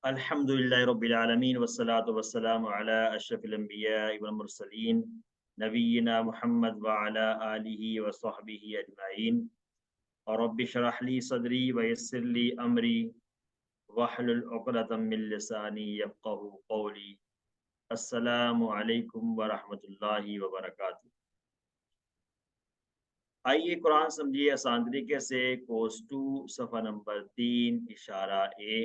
अल्हम्दुलिल्लाहि रब्बिल आलमीन वस्सलातु वस्सलामु अला अशरफिल अंबिया'i वल मुरसलीन नबिय्यिना मुहम्मद व अला आलिहि व स्वहबिहि अजमाइन और रब्बि शरह ली सदरी व यस्सिर ली अमरी वहलुल उक़दतम मिन लिसानी यफ़क़हू क़ौली। अस्सलामु अलैकुम व रहमतुल्लाहि व बरकातुहू। आइए कुरान समझिए आसान तरीके से। कोर्स 2 सफ़ा नंबर 3 इशारा ए।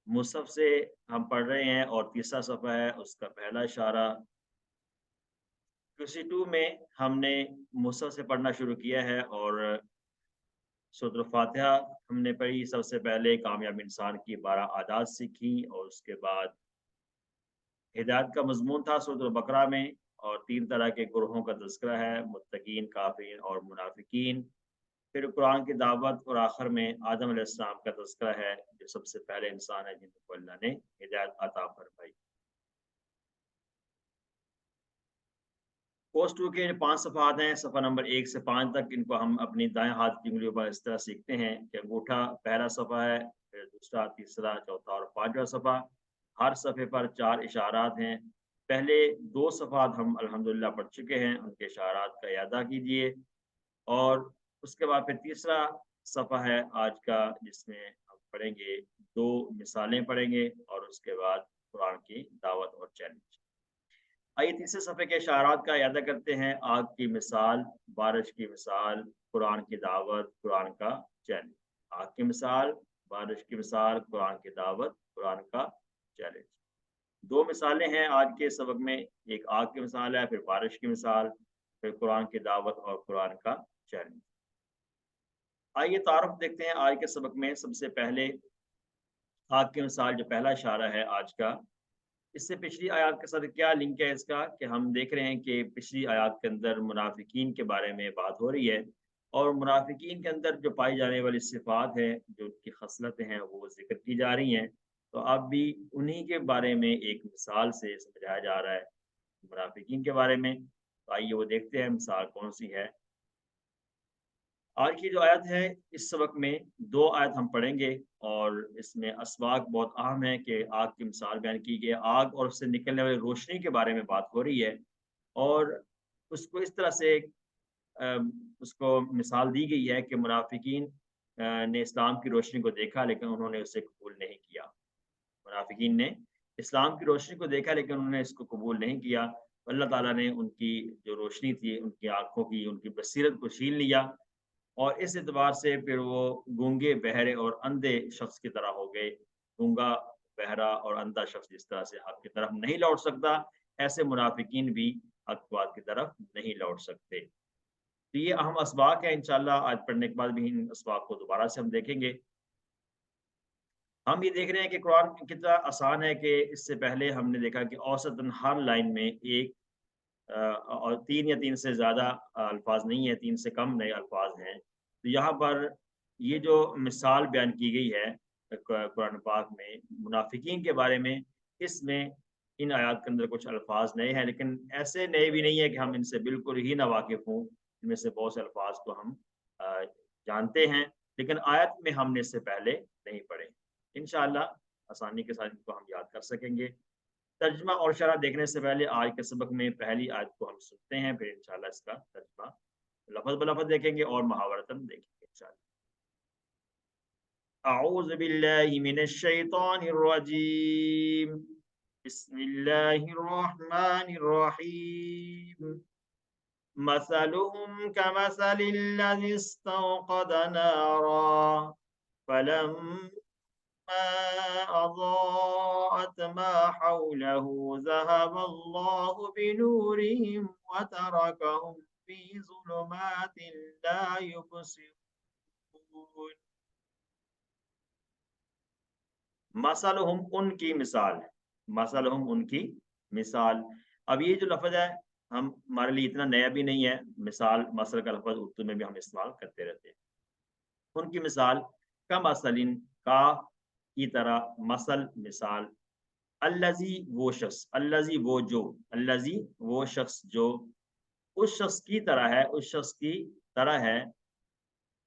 मुसहफ से हम पढ़ रहे हैं और तीसरा सफ़ा है उसका पहला इशारा। QC 2 में हमने मुसहफ से पढ़ना शुरू किया है और सूरह फातिहा हमने पढ़ी। सबसे पहले कामयाब इंसान की 12 आदात सीखी और उसके बाद हिदायत का मज़मून था सूरह बकरा में, और 3 तरह के गुरोहों का तज़किरा है, मुत्तकीन, काफिरीन और मुनाफिकीन। फिर कुरान की दावत और आखिर में आदम अलैहिस्सलाम का तज़किरा है, जो सबसे पहले इंसान है जिनको अल्लाह ने हिदायत अता फरमाई। कोर्स 2 के 5 सफ़हात हैं, सफ़ा नंबर 1 से 5 तक। इनको हम अपनी दाएं हाथ की उंगलियों पर इस तरह सीखते हैं कि अंगूठा पहला सफ़ा है, फिर दूसरा, तीसरा, चौथा और 5वां सफ़ा। हर सफ़े पर 4 इशारात हैं। पहले 2 सफ़हात हम अल्हम्दुलिल्लाह पढ़ चुके हैं, उनके इशारात का यादा कीजिए। और उसके बाद फिर तीसरा सफ़ा है आज का, जिसमें हम पढ़ेंगे 2 मिसालें पढ़ेंगे और उसके बाद कुरान की दावत और चैलेंज। आइए तीसरे सफ़े के इशारात का यादा करते हैं। आग की मिसाल, बारिश की मिसाल, कुरान की दावत, कुरान का चैलेंज। आग की मिसाल, बारिश की मिसाल, कुरान की दावत, कुरान का चैलेंज। 2 मिसालें हैं आज के सबक में, एक आग की मिसाल है, फिर बारिश की मिसाल, फिर कुरान की दावत और कुरान का चैलेंज। आइए तारुफ देखते हैं आज के सबक में। सबसे पहले आग की मिसाल, जो पहला इशारा है आज का, इससे पिछली आयत के साथ क्या लिंक है इसका, कि हम देख रहे हैं कि पिछली आयत के अंदर मुनाफिकीन के बारे में बात हो रही है, और मुनाफिकीन के अंदर जो पाई जाने वाली सिफात है, जो उनकी खसलतें हैं, वो जिक्र की जा रही हैं। तो अब भी उन्हीं के बारे में एक मिसाल से समझाया जा रहा है, मुनाफिकीन के बारे में। तो आइए वो देखते हैं मिसाल कौन सी है। आज की जो आयत है, इस सबक में 2 आयत हम पढ़ेंगे, और इसमें असबाक बहुत अहम है कि आग की मिसाल बयान की गई है। आग और उससे निकलने वाली रोशनी के बारे में बात हो रही है, और उसको इस तरह से उसको मिसाल दी गई है कि मुनाफिकीन ने इस्लाम की रोशनी को देखा, लेकिन उन्होंने उसे कबूल नहीं किया। मुनाफिकीन ने इस्लाम की रोशनी को देखा, लेकिन उन्होंने इसको कबूल नहीं किया। अल्लाह ताला ने उनकी जो रोशनी थी, उनकी आँखों की, उनकी बसीरत को छीन लिया, और इस एतबार से फिर वो गूंगे, बहरे और अंधे शख्स की तरह हो गए। गूंगा, बहरा और अंधा शख्स जिस तरह से हक की तरफ नहीं लौट सकता, ऐसे मुनाफिकीन भी हक बात की तरफ नहीं लौट सकते। तो ये अहम असबाक है। इंशाअल्लाह आज पढ़ने के बाद भी इन असबाक को दोबारा से हम देखेंगे। हम ये देख रहे हैं कि कुरान कितना आसान है, कि इससे पहले हमने देखा कि औसतन हर लाइन में एक और 3 या 3 से ज़्यादा अल्फ़ाज़ नहीं है, 3 से कम नए अल्फ़ाज़ हैं। तो यहाँ पर ये जो मिसाल बयान की गई है कुरान पाक में मुनाफिकीन के बारे में, इसमें इन आयत के अंदर कुछ अल्फ़ाज़ नए हैं, लेकिन ऐसे नए भी नहीं है कि हम इनसे बिल्कुल ही नावाकिफ़ हों। इनमें से बहुत से अल्फ़ाज़ को हम अ, जानते हैं, लेकिन आयत में हमने इससे पहले नहीं पढ़े। इंशाअल्लाह आसानी के साथ इनको हम याद कर सकेंगे। तर्जुमा और शरह देखने से पहले आज के सबक में पहली आयत को हम सुनते हैं, फिर इंशाअल्लाह इसका तर्जुमा लफ्ज़-ब-लफ्ज़ देखेंगे और मुहावरतन देखेंगे इंशाअल्लाह। अऊज़ु बिल्लाहि मिनश शैतानिर रजीम। बिस्मिल्लाहिर रहमानिर रहीम। मसलुहुम कमसलिल लज़ी इस्तौक़द नारा फलम्मा أضاءت ما حوله ذهب الله بنورهم وتركهم في ظلمات لا يبصرون मसलहुम उनकी मिसाल, मसलहुम उनकी मिसाल। अब ये जो लफ्ज़ है, हम हमारे लिए इतना नया भी नहीं है। मिसाल, मसल का लफ्ज़ उर्दू में भी हम इस्तेमाल करते रहते हैं। उनकी मिसाल कमसलिन, का की तरह, मसल मिसाल, अल्लज़ी वो शख्स, अल्लज़ी वो जो, अल्लज़ी वो शख्स जो, उस शख्स की तरह है, उस शख्स की तरह है,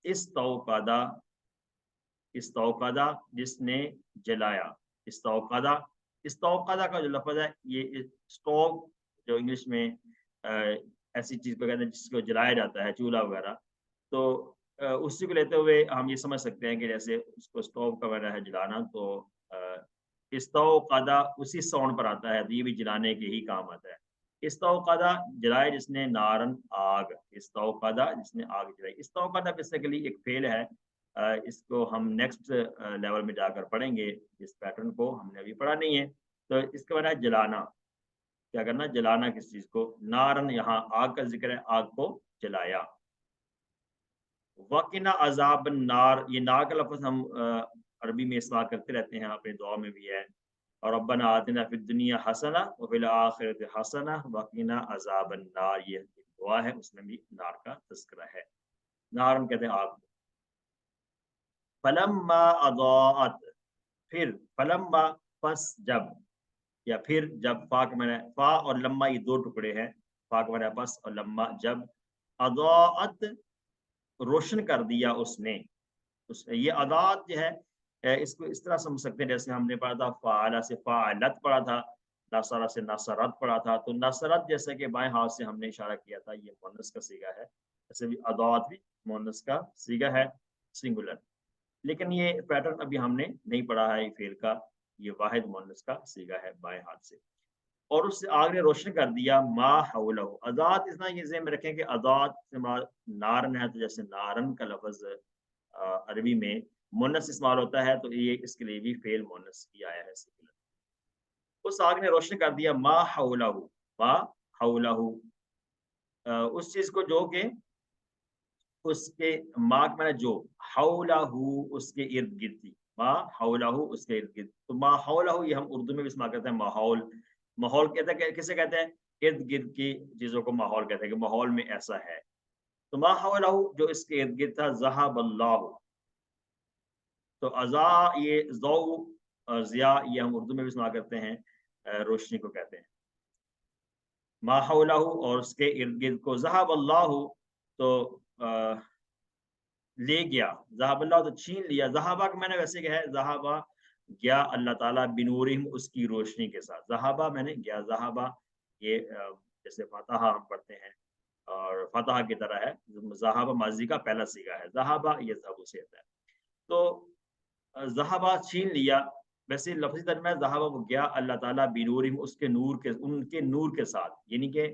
इस्तौक़दा, इस्तौक़दा जिसने जलाया, इस्तौक़दा, इस्तौक़दा का जो लफ़्ज़ है ये स्टोव जो इंग्लिश में ऐसी चीज़ को कहते हैं जिसको जलाया जाता है, चूल्हा वग़ैरह। तो उसी को लेते हुए हम ये समझ सकते हैं कि जैसे उसको स्टोव का माना है जलाना, तो इस्तौक़दा उसी साउंड पर आता है, तो ये भी जलाने के ही काम आता है। इस्तौक़दा जलाए जिसने नारन आग, इस्तौक़दा जिसने आग जलाई। इस्तौक़दा बेसिकली एक फ़ेल है। इसको हम नेक्स्ट लेवल में जाकर पढ़ेंगे, इस पैटर्न को हमने अभी पढ़ा नहीं है। तो इसका माना है जलाना, क्या करना? जलाना किसी चीज़ को। नारन यहाँ आग का ज़िक्र है, आग को जलाया। वक़िना अज़ाबन नार, ये नार का लफ़्ज़ हम अरबी में इस्तेमाल करते रहते हैं, अपनी दुआ में भी है। और रब्बना आतिना फिद दुनिया हसना व फिल आखिरति हसना वक़िना अज़ाबन नार, ये दुआ है, उसमें भी नार का तज़किरा है। नारन कहते हैं आग को। फलम्मा अज़ाअत, फिर फलम्मा पस जब, या फिर जब, फ़ा के माने फ़ा और लम्मा ये 2 टुकड़े हैं। फ़ा के माने पस और लम्मा जब, अज़ाअत रोशन कर दिया उसने। उस ये अदात जो है इसको इस तरह समझ सकते हैं जैसे हमने पढ़ा था फ़अला से फ़अलत पढ़ा था, नसरा से नसरत पढ़ा था। तो नसरत जैसे कि बाएँ हाथ से हमने इशारा किया था, ये मुअन्नस का सीगा है। ऐसे भी अदात भी मुअन्नस का सीगा है, सिंगुलर। लेकिन ये पैटर्न अभी हमने नहीं पढ़ा है, ये फ़ेल का, ये वाहिद मुअन्नस का सीगा है बाएँ हाथ से। और उससे आग ने रोशन कर दिया मा हौलहु। अज़ात इतना ये ज़हन में रखें कि अज़ात से मुराद नारन है, तो जैसे नारन का लफ़्ज़ अरबी में मुअन्नस इस्तेमाल होता है, तो ये इसके लिए भी फ़ेल मुअन्नस ही आया है सिंगुलर। उस आग ने रोशन कर दिया मा हौलहु, मा हौलहु, उस चीज़ को जो कि उसके, मा के माने जो, हौलहु उसके इर्द-गिर्द थी। मा हौलहु उसके इर्द-गिर्द। तो मा हौलहु ये हम उर्दू में भी इस्तेमाल करते हैं, माहौल। माहौल कहते हैं किसे कहते हैं? इर्द-गिर्द की चीज़ों को माहौल कहते हैं कि माहौल में ऐसा है। तो मा हौलहु जो इसके इर्द-गिर्द था, ज़हबल्लाहु। तो अज़ा ये ज़ौ ज़िया ये हम उर्दू में भी इस्तेमाल करते हैं, रोशनी को कहते हैं। मा हौलहु और उसके इर्द-गिर्द को, ज़हबल्लाहु तो अ, ले गया, ज़हबल्लाहु तो छीन लिया। ज़हाबा का मैंने वैसे क्या है, ज़हाबा गया अल्लाह ताला बिनूरिहिम उसकी रोशनी के साथ। ज़हाबा मैंने गया, ज़हाबा ये जैसे फ़तह हम पढ़ते हैं और फ़तह की तरह है। ज़हाबा माज़ी का पहला सीगा है, ज़हाबा यज़हबु से आता है। तो ज़हाबा छीन लिया, वैसे लफ़्ज़ी तर्जुमा है ज़हाबा वो गया अल्लाह ताला बिनूरिहिम उसके नूर के, उनके नूर के साथ। यानी कि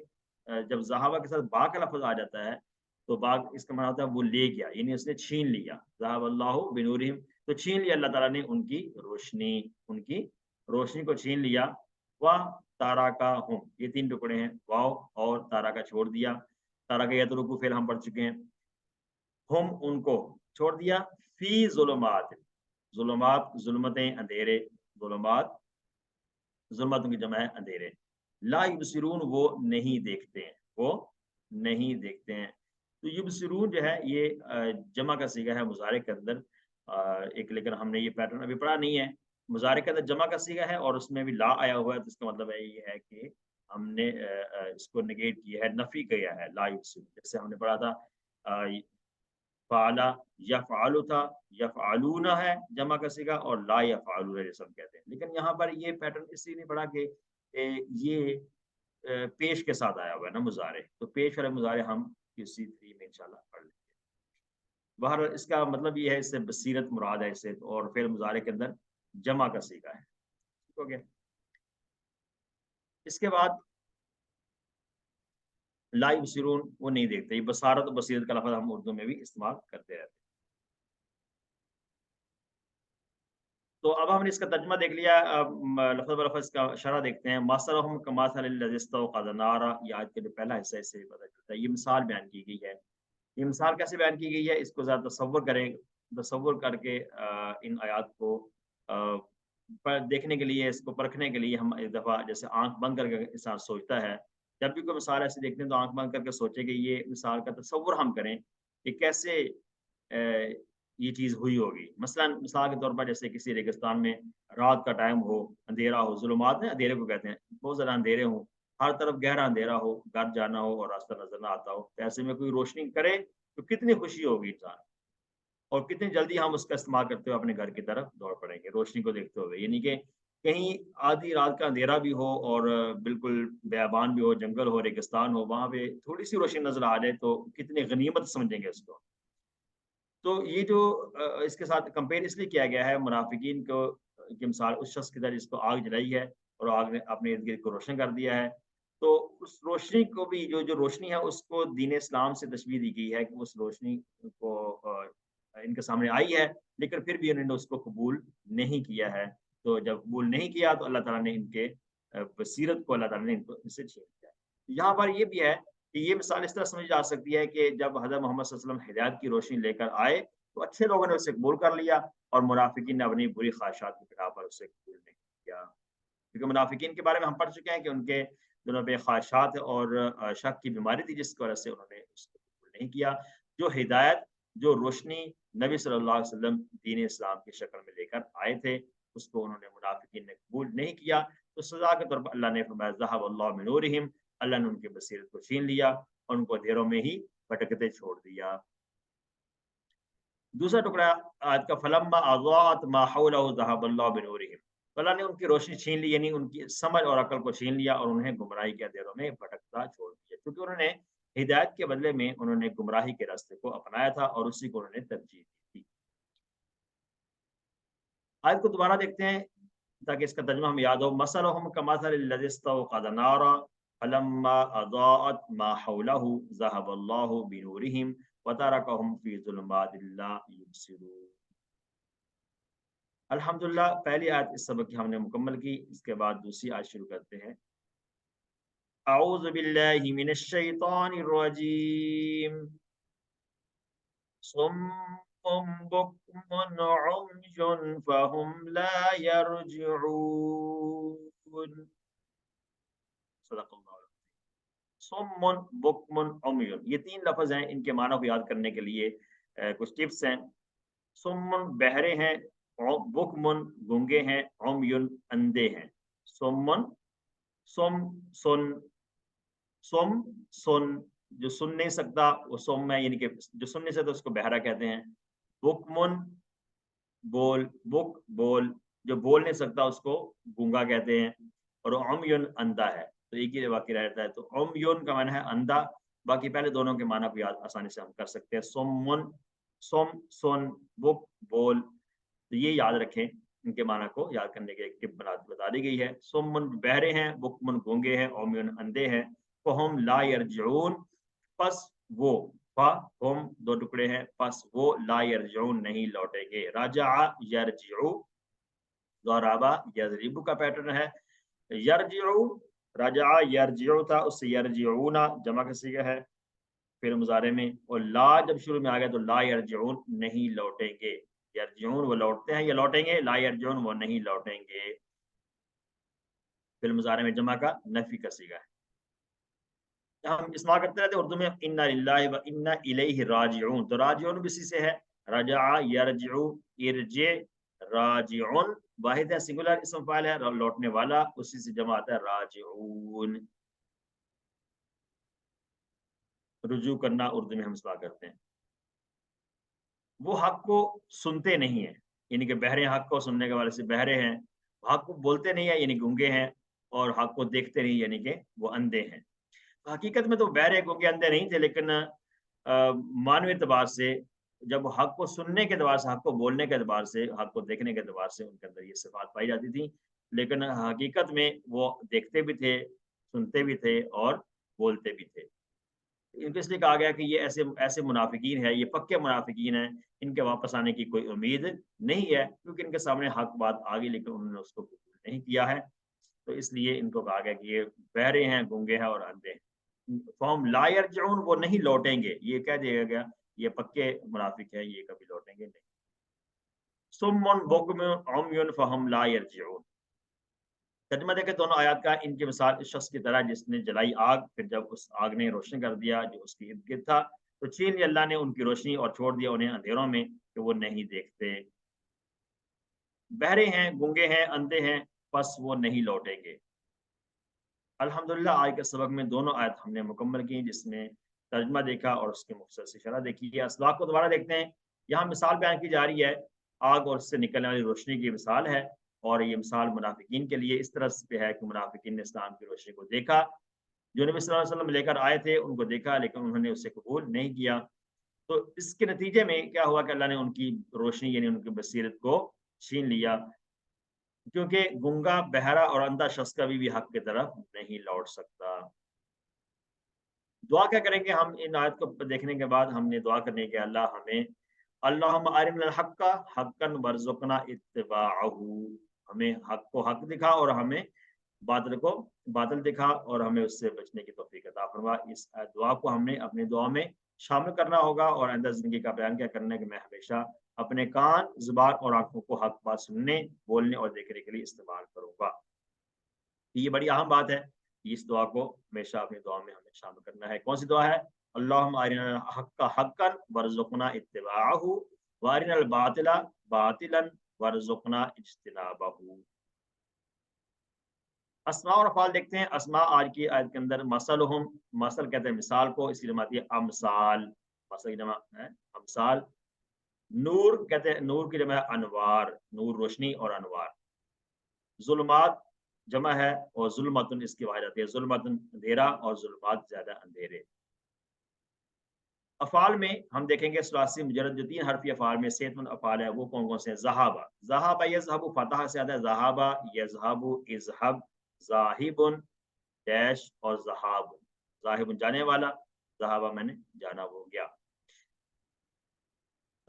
जब ज़हाबा के साथ बा का लफ़्ज़ आ जाता है, तो बा इसका माना होता है वो ले गया, यानी उसने छीन लिया। ज़हबल्लाहु बिनूरिहिम, तो छीन लिया अल्लाह ताला ने उनकी रोशनी को छीन लिया। व ताराकाहुम, ये 3 टुकड़े हैं, वाव और तारा का छोड़ दिया। तारा का यतरुकु फ़िर हम पढ़ चुके हैं। हुम उनको छोड़ दिया, फ़ी ज़ुलुमात, ज़ुलुमात ज़ुल्मतें अंधेरे, ज़ुलुमात ज़ुल्मतों की जमा है अंधेरे। ला युबसिरून वो नहीं देखते हैं, वो नहीं देखते हैं। तो युबसिरून जो है ये जमा का सीगा है मुज़ारे के अंदर, एक, लेकिन हमने ये पैटर्न अभी पढ़ा नहीं है। मुज़ारे के अंदर जमा का सीगा है और उसमें भी ला आया हुआ है, तो इसका मतलब है ये है कि हमने इसको नेगेट किया है, नफ़ी किया है, ला युबसिरून। जैसे हमने पढ़ा था अ, फ़अला यफ़अलु था, यफ़अलूना है जमा का सीगा और ला यफ़अलूना जैसे हम कहते हैं। लेकिन यहाँ पर ये पैटर्न इसलिए नहीं पढ़ा कि ये पेश के साथ आया हुआ है ना मुज़ारे, तो पेश वाले मुज़ारे हम किसी 3 में इंशाल्लाह पढ़ लेंगे। बहरहाल इसका मतलब ये है, इससे बसीरत मुराद है इससे, और फिर मुज़ारे के अंदर जमा का सीगा है। ठीक हो गया? इसके बाद ला युबसिरून वो नहीं देखते, ये बसारत और बसीरत का लफ़्ज़ हम उर्दू में भी इस्तेमाल करते रहते हैं। तो अब हमने इसका तर्जुमा देख लिया, अब लफ़्ज़ ब लफ़्ज़ का शरह देखते हैं। मसलहुम कमसलिल लज़ी इस्तवक़द नारा, ये आज का जो पहला हिस्सा है इससे भी पता चलता है। ये मिसाल बयान की गई है। ये मिसाल कैसे बयान की गई है, इसको ज़रा तसव्वुर करें। तसव्वुर करके इन आयात को देखने के लिए, इसको परखने के लिए हम एक दफ़ा जैसे आँख बंद करके इंसान सोचता है, जब भी कोई मिसाल ऐसी देखते हैं तो आँख बंद करके सोचे कि ये मिसाल का तसव्वुर हम करें कि कैसे ये चीज़ हुई होगी। मसलन मिसाल के तौर पर जैसे किसी रेगिस्तान में रात का टाइम हो, अंधेरा हो, ज़ुल्मात ना अंधेरे को कहते हैं, बहुत ज़्यादा अंधेरे हों, हर तरफ गहरा अंधेरा हो, घर जाना हो और रास्ता नज़र ना आता हो, तो ऐसे में कोई रोशनी करे तो कितनी खुशी होगी इंसान। اور کتنی جلدی ہم اس کا استعمال کرتے ہوئے اپنے گھر کی طرف دوڑ پڑیں گے روشنی کو دیکھتے ہوئے، یعنی کہ کہیں آدھی رات کا اندھیرا بھی ہو اور بالکل بیابان بھی ہو، جنگل ہو، ریگستان ہو، وہاں پہ تھوڑی سی روشنی نظر آ جائے تو کتنی غنیمت سمجھیں گے اس کو۔ تو یہ جو اس کے ساتھ کمپیئر اس لیے کیا گیا ہے منافقین کو کی مثال اس شخص کی طرح جس کو آگ جلائی ہے اور آگ نے اپنے ارد گرد کو روشن کر دیا ہے۔ تو اس روشنی کو بھی جو روشنی ہے اس کو دین اسلام سے تشبیہ دی گئی ہے کہ اس روشنی کو ان کے سامنے آئی ہے، لیکن پھر بھی انہوں نے اس کو قبول نہیں کیا ہے۔ تو جب قبول نہیں کیا تو اللہ تعالیٰ نے ان کے بصیرت کو اللہ تعالیٰ نے ان کو ان سے چھین لیا۔ یہاں پر یہ بھی ہے کہ یہ مثال اس طرح سمجھی جا سکتی ہے کہ جب حضرت محمد صلی اللہ علیہ وسلم ہدایت کی روشنی لے کر آئے تو اچھے لوگوں نے اسے قبول کر لیا اور منافقین نے اپنی بری خواہشات کی بنا پر اسے قبول نہیں کیا، کیونکہ منافقین کے بارے میں ہم پڑھ چکے ہیں کہ ان کے دونوں بے خواہشات اور شک کی بیماری تھی جس کی وجہ سے انہوں نے اس کو قبول نہیں کیا۔ جو ہدایت، جو روشنی نبی صلی اللہ علیہ وسلم دین اسلام کی شکل میں لے کر آئے تھے اس کو انہوں نے منافقین نے قبول نہیں کیا، تو سزا کے طور پر اللہ نے فرمایا ذہب اللہ من نورہم، اللہ نے ان کی بصیرت کو چھین لیا اور ان کو اندھیروں میں ہی بھٹکتے چھوڑ دیا۔ دوسرا ٹکڑا آج کا فلما اضاءت ما حولہ ذهب اللہ بنورہم، اللہ نے ان کی روشنی چھین لی، یعنی ان کی سمجھ اور عقل کو چھین لیا اور انہیں گمراہی کے اندھیروں میں بھٹکتا چھوڑ دیا، کیونکہ انہوں نے ہدایت کے بدلے میں انہوں نے گمراہی کے راستے کو اپنایا تھا اور اسی کو انہوں نے ترجیح دی تھی۔ آیت کو دوبارہ دیکھتے ہیں تاکہ اس کا ترجمہ ہم یاد ہو۔ مثلهم كمثل الذي استوقد نارا فلما اضاءت ما حوله ذهب الله بنورهم وتركهم في ظلمات لا يبصرون۔ الحمدللہ پہلی آیت اس سبق کی ہم نے مکمل کی، اس کے بعد دوسری آیت شروع کرتے ہیں۔ اعوذ باللہ من الشیطان الرجیم، صم بکم عمي فهم لا يرجعون۔ صدق اللہ علیہ۔ صم بکم عمي، یہ تین لفظ ہیں، ان کے معنی کو یاد کرنے کے لیے کچھ ٹپس ہیں۔ صم بہرے ہیں، بکم گونگے ہیں، عمي اندھے ہیں۔ صم سم سن، سم سن جو سن نہیں سکتا وہ سم ہے، یعنی کہ جو سن نہیں سکتا اس کو بہرا کہتے ہیں۔ بکمن بول، بک بول، جو بول نہیں سکتا اس کو گونگا کہتے ہیں، اور عمیون اندھا ہے، تو ایک ہی باقی رہتا ہے۔ تو عمیون کا معنی ہے اندھا، باقی پہلے دونوں کے معنی کو یاد آسانی سے ہم کر سکتے ہیں۔ سمن سم سن، بک بول، تو یہ یاد رکھیں، ان کے معنی کو یاد کرنے کے ایک ٹپ بتا دی گئی ہے۔ سمن بہرے ہیں، بکمن گونگے ہیں، عمیون اندھے ہیں۔ فہم لا یرجعون، پس وہ، فہم دو ٹکڑے ہیں، پس وہ لا یرجعون نہیں لوٹیں گے۔ رجع یرجعو، ضربا یضرب کا پیٹرن ہے۔ یرجعو رجع یرجعو تھا، اس سے یرجعون جمع کا صیغہ ہے پھر مضارع میں، اور لا جب شروع میں آ گیا تو لا یرجعون نہیں لوٹیں گے۔ یرجعون وہ لوٹتے ہیں یا لوٹیں گے، لا یرجعون وہ نہیں لوٹیں گے، پھر مضارع میں جمع کا نفی کا صیغہ ہے۔ ہم استعمال کرتے رہتے ہیں اردو میں انا للہ و انا الیہ راجعون، تو راجعون بھی اسی سے ہے، رجع یرجع ارجع راجعون، واحد ہے، سنگولر اسم فاعل ہے، لوٹنے والا، اسی سے جمع آتا ہے راجعون، رجوع کرنا اردو میں ہم استعمال کرتے ہیں۔ وہ حق کو سنتے نہیں ہیں، یعنی کہ بہرے حق کو سننے کے والے سے بہرے ہیں، حق کو بولتے نہیں ہیں یعنی گونگے ہیں، اور حق کو دیکھتے نہیں یعنی کہ وہ اندھے ہیں۔ حقیقت میں تو بہرے گونگے اندھے نہیں تھے، لیکن معنوی اعتبار سے جب حق کو سننے کے اعتبار سے، حق کو بولنے کے اعتبار سے، حق کو دیکھنے کے اعتبار سے ان کے اندر یہ صفات پائی جاتی تھی، لیکن حقیقت میں وہ دیکھتے بھی تھے، سنتے بھی تھے اور بولتے بھی تھے۔ ان کو اس لیے کہا گیا کہ یہ ایسے منافقین ہیں، یہ پکے منافقین ہیں، ان کے واپس آنے کی کوئی امید نہیں ہے، کیونکہ ان کے سامنے حق بات آ گئی لیکن انہوں نے اس کو قبول نہیں کیا ہے، تو اس لیے ان کو کہا گیا کہ یہ بہرے ہیں، گونگے ہیں اور اندھے ہیں۔ فہم لا یرجعون، وہ نہیں لوٹیں گے، یہ کہہ دیا گیا یہ پکے منافق ہیں، یہ کبھی لوٹیں گے نہیں۔ صم بکم عمی فہم لا یرجعون، ترجمہ دیکھیں دونوں آیات کا، ان کی مثال اس شخص کی طرح جس نے جلائی آگ، پھر جب اس آگ نے روشن کر دیا جو اس کے ارد گرد تھا تو چھین لیا اللہ نے ان کی روشنی اور چھوڑ دیا انہیں اندھیروں میں کہ وہ نہیں دیکھتے۔ بہرے ہیں، گونگے ہیں، اندھے ہیں، پس وہ نہیں لوٹیں گے۔ الحمدللہ آج کے سبق میں دونوں آیت ہم نے مکمل کی، جس میں ترجمہ دیکھا اور اس کی مختصر سی شرح دیکھی ہے۔ اسباق کو دوبارہ دیکھتے ہیں۔ یہاں مثال بیان کی جا رہی ہے، آگ اور اس سے نکلنے والی روشنی کی مثال ہے، اور یہ مثال منافقین کے لیے اس طرح پہ ہے کہ منافقین نے اسلام کی روشنی کو دیکھا، جو نبی صلی اللہ علیہ وسلم لے کر آئے تھے ان کو دیکھا، لیکن انہوں نے اسے قبول نہیں کیا۔ تو اس کے نتیجے میں کیا ہوا کہ اللہ نے ان کی روشنی یعنی ان کی بصیرت کو چھین لیا، کیونکہ گنگا، بہرا اور اندھا شخص کبھی بھی حق کی طرف نہیں لوٹ سکتا۔ دعا کیا کریں گے ہم ان آیت کو دیکھنے کے بعد؟ ہم نے دعا کرنی ہے کہ اللہ ہمیں اللہم ارنا الحق حقا وارزقنا اتباعہ، ہمیں حق کو حق دکھا اور ہمیں باطل کو باطل دکھا اور ہمیں اس سے بچنے کی توفیق عطا فرما۔ اس دعا کو ہم نے اپنی دعا میں شامل کرنا ہوگا، اور آئندہ زندگی کا بیان کیا کرنا ہے کہ میں ہمیشہ اپنے کان، زبان اور آنکھوں کو حق بات سننے، بولنے اور دیکھنے کے لیے استعمال کروں گا۔ یہ بڑی اہم بات ہے، اس دعا کو ہمیشہ اپنی دعا میں ہمیں شامل کرنا ہے۔ کون سی دعا ہے؟ اللہم ارنا الحق حقا وارزقنا اتباعہ وارنا الباطل باطلا وارزقنا اجتنابہ۔ اسماء اور افعال دیکھتے ہیں۔ اسماء آج کی آیت کے اندر مثلہم، مثل کہتے ہیں مثال کو، اس لیے جمع آتی ہے امثال، مثل کی جمع ہے امثال۔ نور کہتے ہیں، نور کی جمع ہے انوار، نور روشنی اور انوار۔ ظلمات جمع ہے، اور ظلمتن اس کی واحد آتی ہے، ظلمتن اندھیرا اور ظلمات زیادہ اندھیرے۔ افعال میں ہم دیکھیں گے ثلاثی مجرد جو 3 حرفی افعال میں سے 3 افعال ہے وہ کون کون سے ہیں؟ ذہابہ، ذہابہ یذہب، فتح سے آتا ہے ذہابہ یذہب، اذہب، ذاہب ڈیش اور ذہاب، ذاہب جانے والا، ذہابہ میں نے جانا ہو گیا۔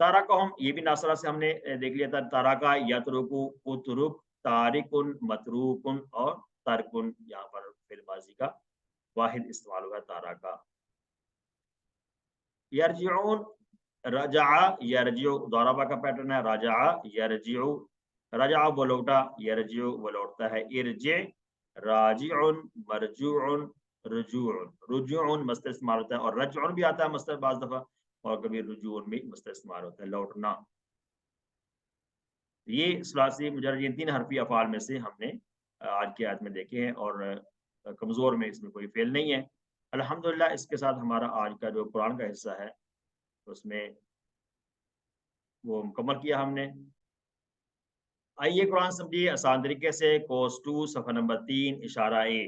تارکہم یہ بھی ناصرہ سے ہم نے دیکھ لیا تھا، تارکہ یترکو، اترک، تارکن، متروکن اور ترکن، یہاں پر فعل ماضی کا واحد استعمال ہوا تارکہ۔ یرجعون، رجع یرجع، ضربہ کا پیٹرن ہے، رجع یرجع، رجع وہ لوٹا، یرجع وہ لوٹتا ہے، ارجع راجع مرجوع رجوع، رجوع مصدر استعمال ہوتا ہے، اور رجع بھی آتا ہے مصدر بعض دفعہ، اور کبھی رجوع بھی مصدر استعمال ہوتا ہے، لوٹنا۔ یہ ثلاثی مجرد 3 حرفی افعال میں سے ہم نے آج کی آیت میں دیکھے ہیں، اور کمزور میں اس میں کوئی فعل نہیں ہے۔ الحمدللہ اس کے ساتھ ہمارا آج کا جو قرآن کا حصہ ہے اس میں وہ مکمل کیا ہم نے۔ آئیے قرآن سمجھیے آسان طریقے سے۔ کوس 2 صفحہ نمبر 3 اشارہ اے،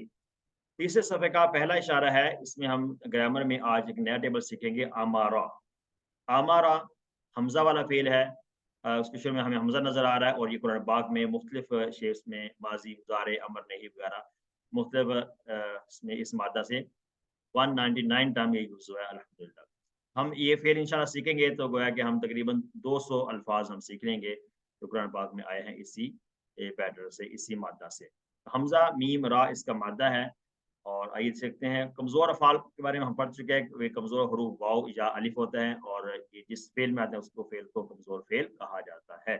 تیسرے صفحے کا پہلا اشارہ ہے، اس میں ہم گرامر میں آج ایک نیا ٹیبل سیکھیں گے، آمارا۔ آمارا حمزہ والا فعل ہے، اس کے شروع میں ہمیں حمزہ نظر آ رہا ہے، اور یہ قرآن پاک میں مختلف شیپس میں ماضی، مضارع، امر، نہیں وغیرہ مختلف اس میں اس مادہ سے 199 ٹائم یہ یوز ہوا ہے الحمدللہ۔ ہم یہ فعل انشاءاللہ سیکھیں گے تو گویا کہ ہم تقریباً 200 الفاظ ہم سیکھ لیں گے جو قرآن پاک میں آئے ہیں اسی پیٹرن سے، اسی مادہ سے۔ حمزہ، میم، را اس کا مادہ ہے۔ اور آئیے دیکھتے ہیں کمزور افعال کے بارے میں ہم پڑھ چکے ہیں کہ کمزور حروف واو یا الف ہوتا ہے، اور یہ جس فعل میں آتے ہیں اس کو فعل کو کمزور فعل کہا جاتا ہے۔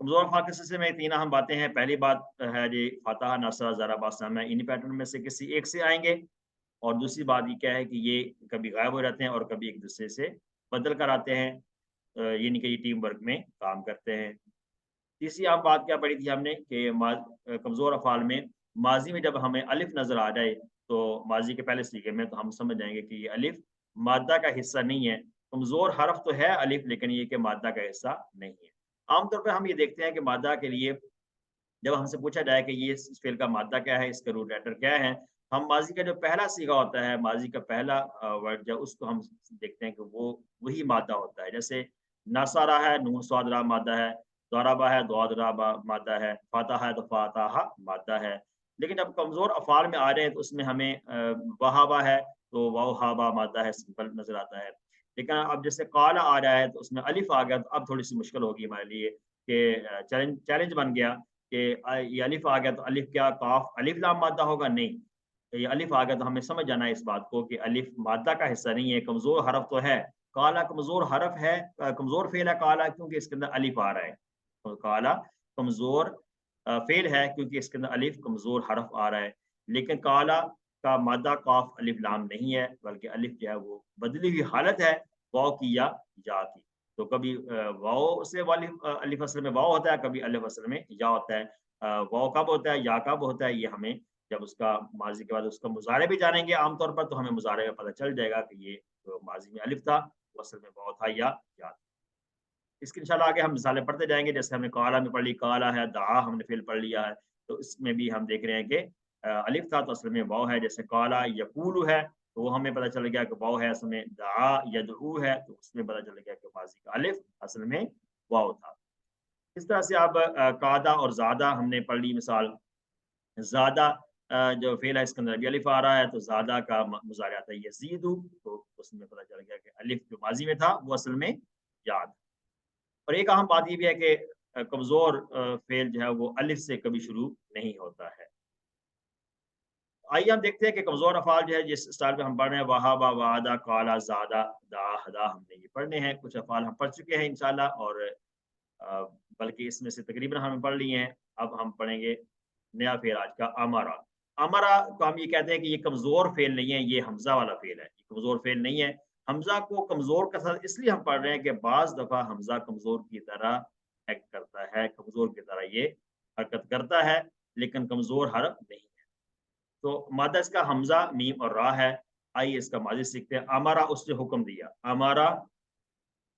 کمزور افعال کے سلسلے میں 3 اہم باتیں ہیں۔ پہلی بات ہے جی فتح، نصر، ضرب، سمع، ان پیٹرن میں سے کسی ایک سے آئیں گے، اور دوسری بات یہ کیا ہے کہ یہ کبھی غائب ہو جاتے ہیں اور کبھی ایک دوسرے سے بدل کر آتے ہیں، یعنی کہ یہ ٹیم ورک میں کام کرتے ہیں۔ تیسری عام بات کیا پڑھی تھی ہم نے کہ کمزور افعال میں ماضی میں جب ہمیں الف نظر آ جائے تو ماضی کے پہلے صیغے میں تو ہم سمجھ جائیں گے کہ یہ الف مادہ کا حصہ نہیں ہے، کمزور حرف تو ہے الف لیکن یہ کہ مادہ کا حصہ نہیں ہے۔ عام طور پہ ہم یہ دیکھتے ہیں کہ مادہ کے لیے جب ہم سے پوچھا جائے کہ یہ اس فعل کا مادہ کیا ہے، اس کا روٹ لیٹر کیا ہے، ہم ماضی کا جو پہلا صیغہ ہوتا ہے، ماضی کا پہلا ورڈ جو اس کو ہم دیکھتے ہیں کہ وہ وہی مادہ ہوتا ہے۔ جیسے نصارہ ہے، نون صاد را مادہ ہے، ضربہ ہے، ضاد را مادہ ہے، فاتح ہے تو فاتح مادہ ہے۔ لیکن جب کمزور افعال میں آ رہے ہیں تو اس میں ہمیں وہابہ ہے تو واو ہابہ مادہ ہے، سمپل نظر آتا ہے۔ لیکن اب جیسے قال آ رہا ہے تو اس میں الف آ گیا تو اب تھوڑی سی مشکل ہوگی ہمارے لیے، کہ چیلنج بن گیا کہ یہ الف آ گیا تو الف کیا قاف الف لام مادہ ہوگا؟ نہیں، یہ الف آ گیا تو ہمیں سمجھ جانا ہے اس بات کو کہ الف مادہ کا حصہ نہیں ہے، کمزور حرف تو ہے۔ کالا کمزور حرف ہے، کمزور فعل ہے کالا، کیونکہ اس کے اندر الف آ رہا ہے، کالا کمزور فعل ہے کیونکہ اس کے اندر الف کمزور حرف آ رہا ہے۔ لیکن کالا کا مادہ قاف الف لام نہیں ہے، بلکہ الف جو ہے وہ بدلی ہوئی حالت ہے واو کی یا کی۔ تو کبھی واو سے الف اصل میں واو ہوتا ہے، کبھی الف اصل میں یا ہوتا ہے۔ واو کب ہوتا ہے، یا کب ہوتا ہے، یہ ہمیں جب اس کا ماضی کے بعد اس کا مضارع بھی جانیں گے عام طور پر تو ہمیں مضارع میں پتہ چل جائے گا کہ یہ ماضی میں الف تھا वो असल में वाव था या याद। इसकी इंशाल्लाह आगे हम मिसालें पढ़ते जाएँगे, जैसे हमने काला में पढ़ ली, काला है, दआ हमने फ़िल पढ़ लिया है, तो इसमें भी हम देख रहे हैं कि अलिफ था तो असल में वाव है, जैसे काला यकूलु है, तो वो हमें पता चल गया कि वाव है, असल में दआ यदऊ है, तो उसमें पता चल गया कि माज़ी का अलिफ असल में वाव था। इस तरह से अब कादा और ज़ादा हमने पढ़ ली मिसाल। ज़्यादा जो फ़ेल है इसके अंदर भी अलिफ आ रहा है, तो ज़्यादा का मुज़ारे आता है यज़ीदु, तो उसमें पता चल गया कि अलिफ जो माज़ी में था वो असल में याद। और एक अहम बात ये भी है कि कमज़ोर फ़ेल जो है वो अलिफ से कभी शुरू नहीं होता है। आइए हम देखते हैं कि कमज़ोर अफ़आल जो है जिस स्टाइल में हम पढ़ रहे हैं, वहाबा, वादा, काला, ज़ादा, दा, हदा, हमने ये पढ़ने हैं। कुछ अफ़आल हम पढ़ चुके हैं इंशाअल्लाह, और अ, बल्कि इसमें से तकरीबन हमने पढ़ लिए हैं। अब हम पढ़ेंगे नया फ़ेल आज का अमरा। अमरा को हम ये कहते हैं कि ये कमज़ोर फ़ेल नहीं है, ये हमज़ा वाला फ़ेल है। ये कमज़ोर फ़ेल नहीं है। हमज़ा को कमज़ोर का साथ इसलिए हम पढ़ रहे हैं कि बाज़ दफ़ा हमज़ा कमज़ोर की तरह एक्ट करता है, कमज़ोर की तरह ये हरकत करता है, लेकिन कमज़ोर हरफ नहीं है। तो मादा इसका हमज़ा, मीम और रा है। आइए इसका माज़ी सीखते हैं। अमरा, उसने हुक्म दिया। अमरा,